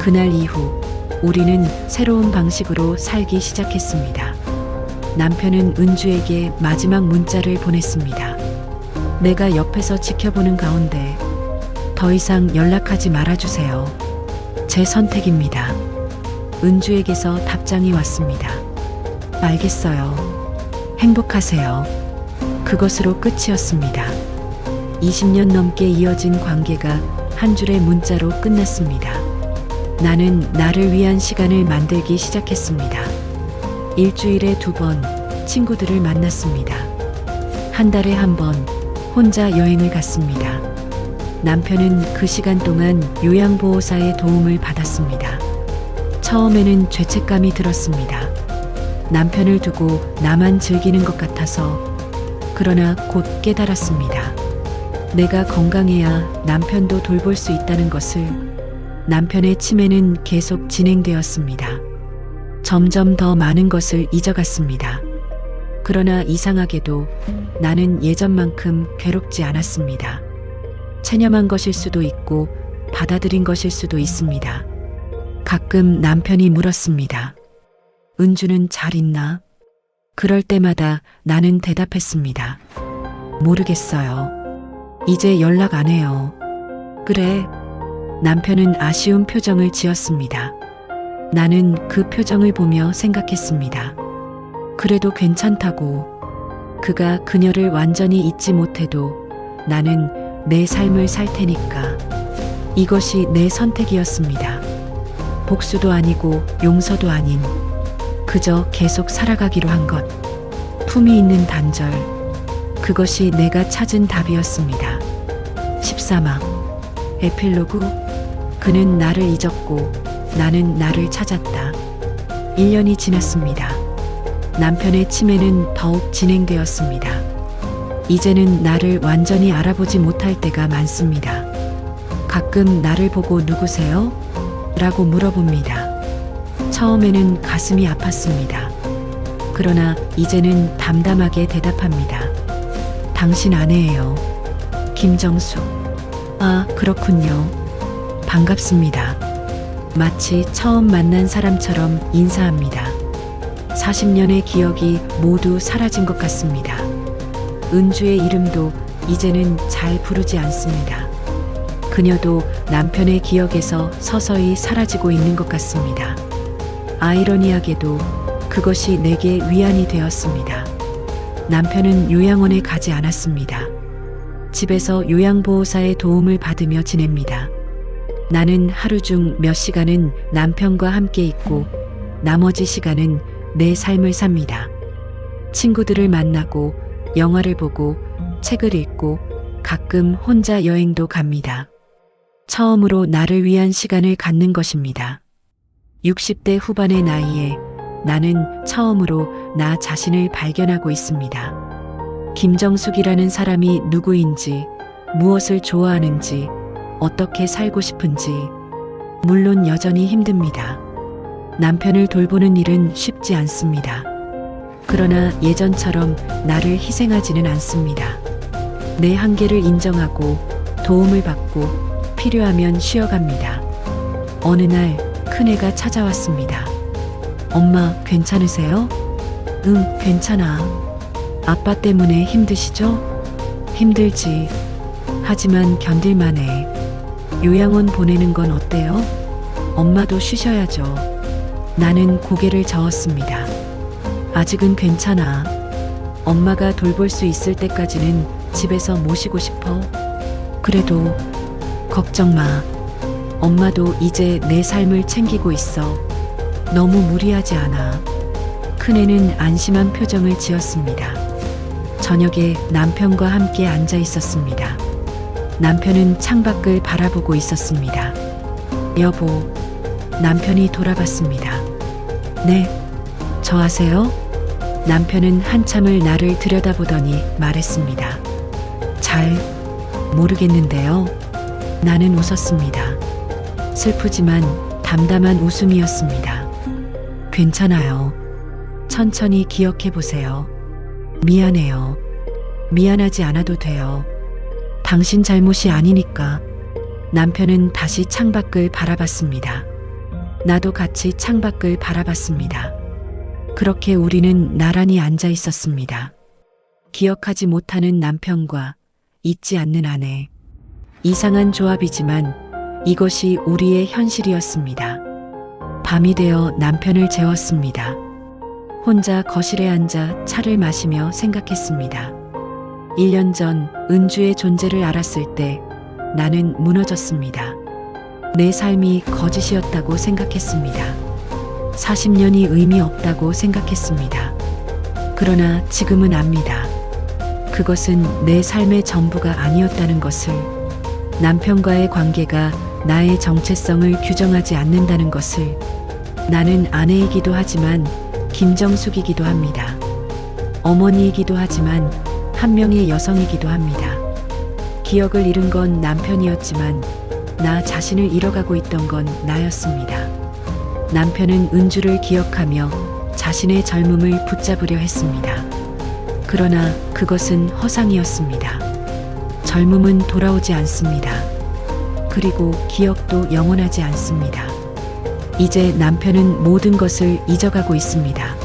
S1: 그날 이후 우리는 새로운 방식으로 살기 시작했습니다. 남편은 은주에게 마지막 문자를 보냈습니다. 내가 옆에서 지켜보는 가운데 더 이상 연락하지 말아주세요. 제 선택입니다. 은주에게서 답장이 왔습니다. 알겠어요. 행복하세요. 그것으로 끝이었습니다. 20년 넘게 이어진 관계가 한 줄의 문자로 끝났습니다. 나는 나를 위한 시간을 만들기 시작했습니다. 일주일에 2번 친구들을 만났습니다. 한 달에 1번 혼자 여행을 갔습니다. 남편은 그 시간 동안 요양보호사의 도움을 받았습니다. 처음에는 죄책감이 들었습니다. 남편을 두고 나만 즐기는 것 같아서. 그러나 곧 깨달았습니다. 내가 건강해야 남편도 돌볼 수 있다는 것을. 남편의 치매는 계속 진행되었습니다. 점점 더 많은 것을 잊어갔습니다. 그러나 이상하게도 나는 예전만큼 괴롭지 않았습니다. 체념한 것일 수도 있고 받아들인 것일 수도 있습니다. 가끔 남편이 물었습니다. 은주는 잘 있나? 그럴 때마다 나는 대답했습니다. 모르겠어요. 이제 연락 안 해요. 그래. 남편은 아쉬운 표정을 지었습니다. 나는 그 표정을 보며 생각했습니다. 그래도 괜찮다고. 그가 그녀를 완전히 잊지 못해도 나는 내 삶을 살 테니까. 이것이 내 선택이었습니다. 복수도 아니고 용서도 아닌, 그저 계속 살아가기로 한 것. 품이 있는 단절. 그것이 내가 찾은 답이었습니다. 13화 에필로그. 그는 나를 잊었고 나는 나를 찾았다. 1년이 지났습니다. 남편의 치매는 더욱 진행되었습니다. 이제는 나를 완전히 알아보지 못할 때가 많습니다. 가끔 나를 보고 누구세요? 라고 물어봅니다. 처음에는 가슴이 아팠습니다. 그러나 이제는 담담하게 대답합니다. 당신 아내예요. 김정숙. 아, 그렇군요. 반갑습니다. 마치 처음 만난 사람처럼 인사합니다. 40년의 기억이 모두 사라진 것 같습니다. 은주의 이름도 이제는 잘 부르지 않습니다. 그녀도 남편의 기억에서 서서히 사라지고 있는 것 같습니다. 아이러니하게도 그것이 내게 위안이 되었습니다. 남편은 요양원에 가지 않았습니다. 집에서 요양보호사의 도움을 받으며 지냅니다. 나는 하루 중 몇 시간은 남편과 함께 있고 나머지 시간은 내 삶을 삽니다. 친구들을 만나고 영화를 보고 책을 읽고 가끔 혼자 여행도 갑니다. 처음으로 나를 위한 시간을 갖는 것입니다. 60대 후반의 나이에 나는 처음으로 나 자신을 발견하고 있습니다. 김정숙이라는 사람이 누구인지, 무엇을 좋아하는지, 어떻게 살고 싶은지. 물론 여전히 힘듭니다. 남편을 돌보는 일은 쉽지 않습니다. 그러나 예전처럼 나를 희생하지는 않습니다. 내 한계를 인정하고 도움을 받고 필요하면 쉬어갑니다. 어느 날 큰애가 찾아왔습니다. 엄마, 괜찮으세요? 응, 괜찮아. 아빠 때문에 힘드시죠? 힘들지. 하지만 견딜만해. 요양원 보내는 건 어때요? 엄마도 쉬셔야죠. 나는 고개를 저었습니다. 아직은 괜찮아. 엄마가 돌볼 수 있을 때까지는 집에서 모시고 싶어. 그래도 걱정 마. 엄마도 이제 내 삶을 챙기고 있어. 너무 무리하지 않아. 큰애는 안심한 표정을 지었습니다. 저녁에 남편과 함께 앉아 있었습니다. 남편은 창밖을 바라보고 있었습니다. 여보, 남편이 돌아봤습니다. 네, 저 아세요? 남편은 한참을 나를 들여다보더니 말했습니다. 잘 모르겠는데요. 나는 웃었습니다. 슬프지만 담담한 웃음이었습니다. 괜찮아요. 천천히 기억해 보세요. 미안해요. 미안하지 않아도 돼요. 당신 잘못이 아니니까. 남편은 다시 창밖을 바라봤습니다. 나도 같이 창밖을 바라봤습니다. 그렇게 우리는 나란히 앉아 있었습니다. 기억하지 못하는 남편과 잊지 않는 아내. 이상한 조합이지만 이것이 우리의 현실이었습니다. 밤이 되어 남편을 재웠습니다. 혼자 거실에 앉아 차를 마시며 생각했습니다. 1년 전 은주의 존재를 알았을 때 나는 무너졌습니다. 내 삶이 거짓이었다고 생각했습니다. 40년이 의미 없다고 생각했습니다. 그러나 지금은 압니다. 그것은 내 삶의 전부가 아니었다는 것을, 남편과의 관계가 나의 정체성을 규정하지 않는다는 것을. 나는 아내이기도 하지만 김정숙이기도 합니다. 어머니이기도 하지만 한 명의 여성이기도 합니다. 기억을 잃은 건 남편이었지만 나 자신을 잃어가고 있던 건 나였습니다. 남편은 은주를 기억하며 자신의 젊음을 붙잡으려 했습니다. 그러나 그것은 허상이었습니다. 젊음은 돌아오지 않습니다. 그리고 기억도 영원하지 않습니다. 이제 남편은 모든 것을 잊어가고 있습니다.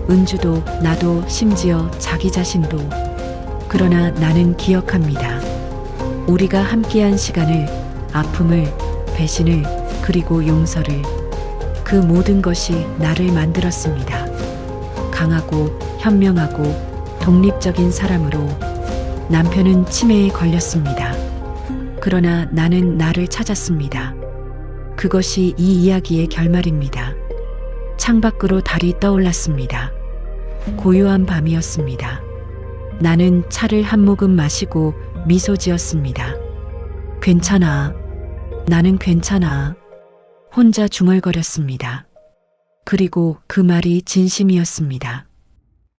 S1: 은주도 나도 심지어 자기 자신도. 그러나 나는 기억합니다. 우리가 함께한 시간을, 아픔을, 배신을, 그리고 용서를. 그 모든 것이 나를 만들었습니다. 강하고 현명하고 독립적인 사람으로. 남편은 치매에 걸렸습니다. 그러나 나는 나를 찾았습니다. 그것이 이 이야기의 결말입니다. 창밖으로 달이 떠올랐습니다. 고요한 밤이었습니다. 나는 차를 한 모금 마시고 미소 지었습니다. 괜찮아. 나는 괜찮아. 혼자 중얼거렸습니다. 그리고 그 말이 진심이었습니다.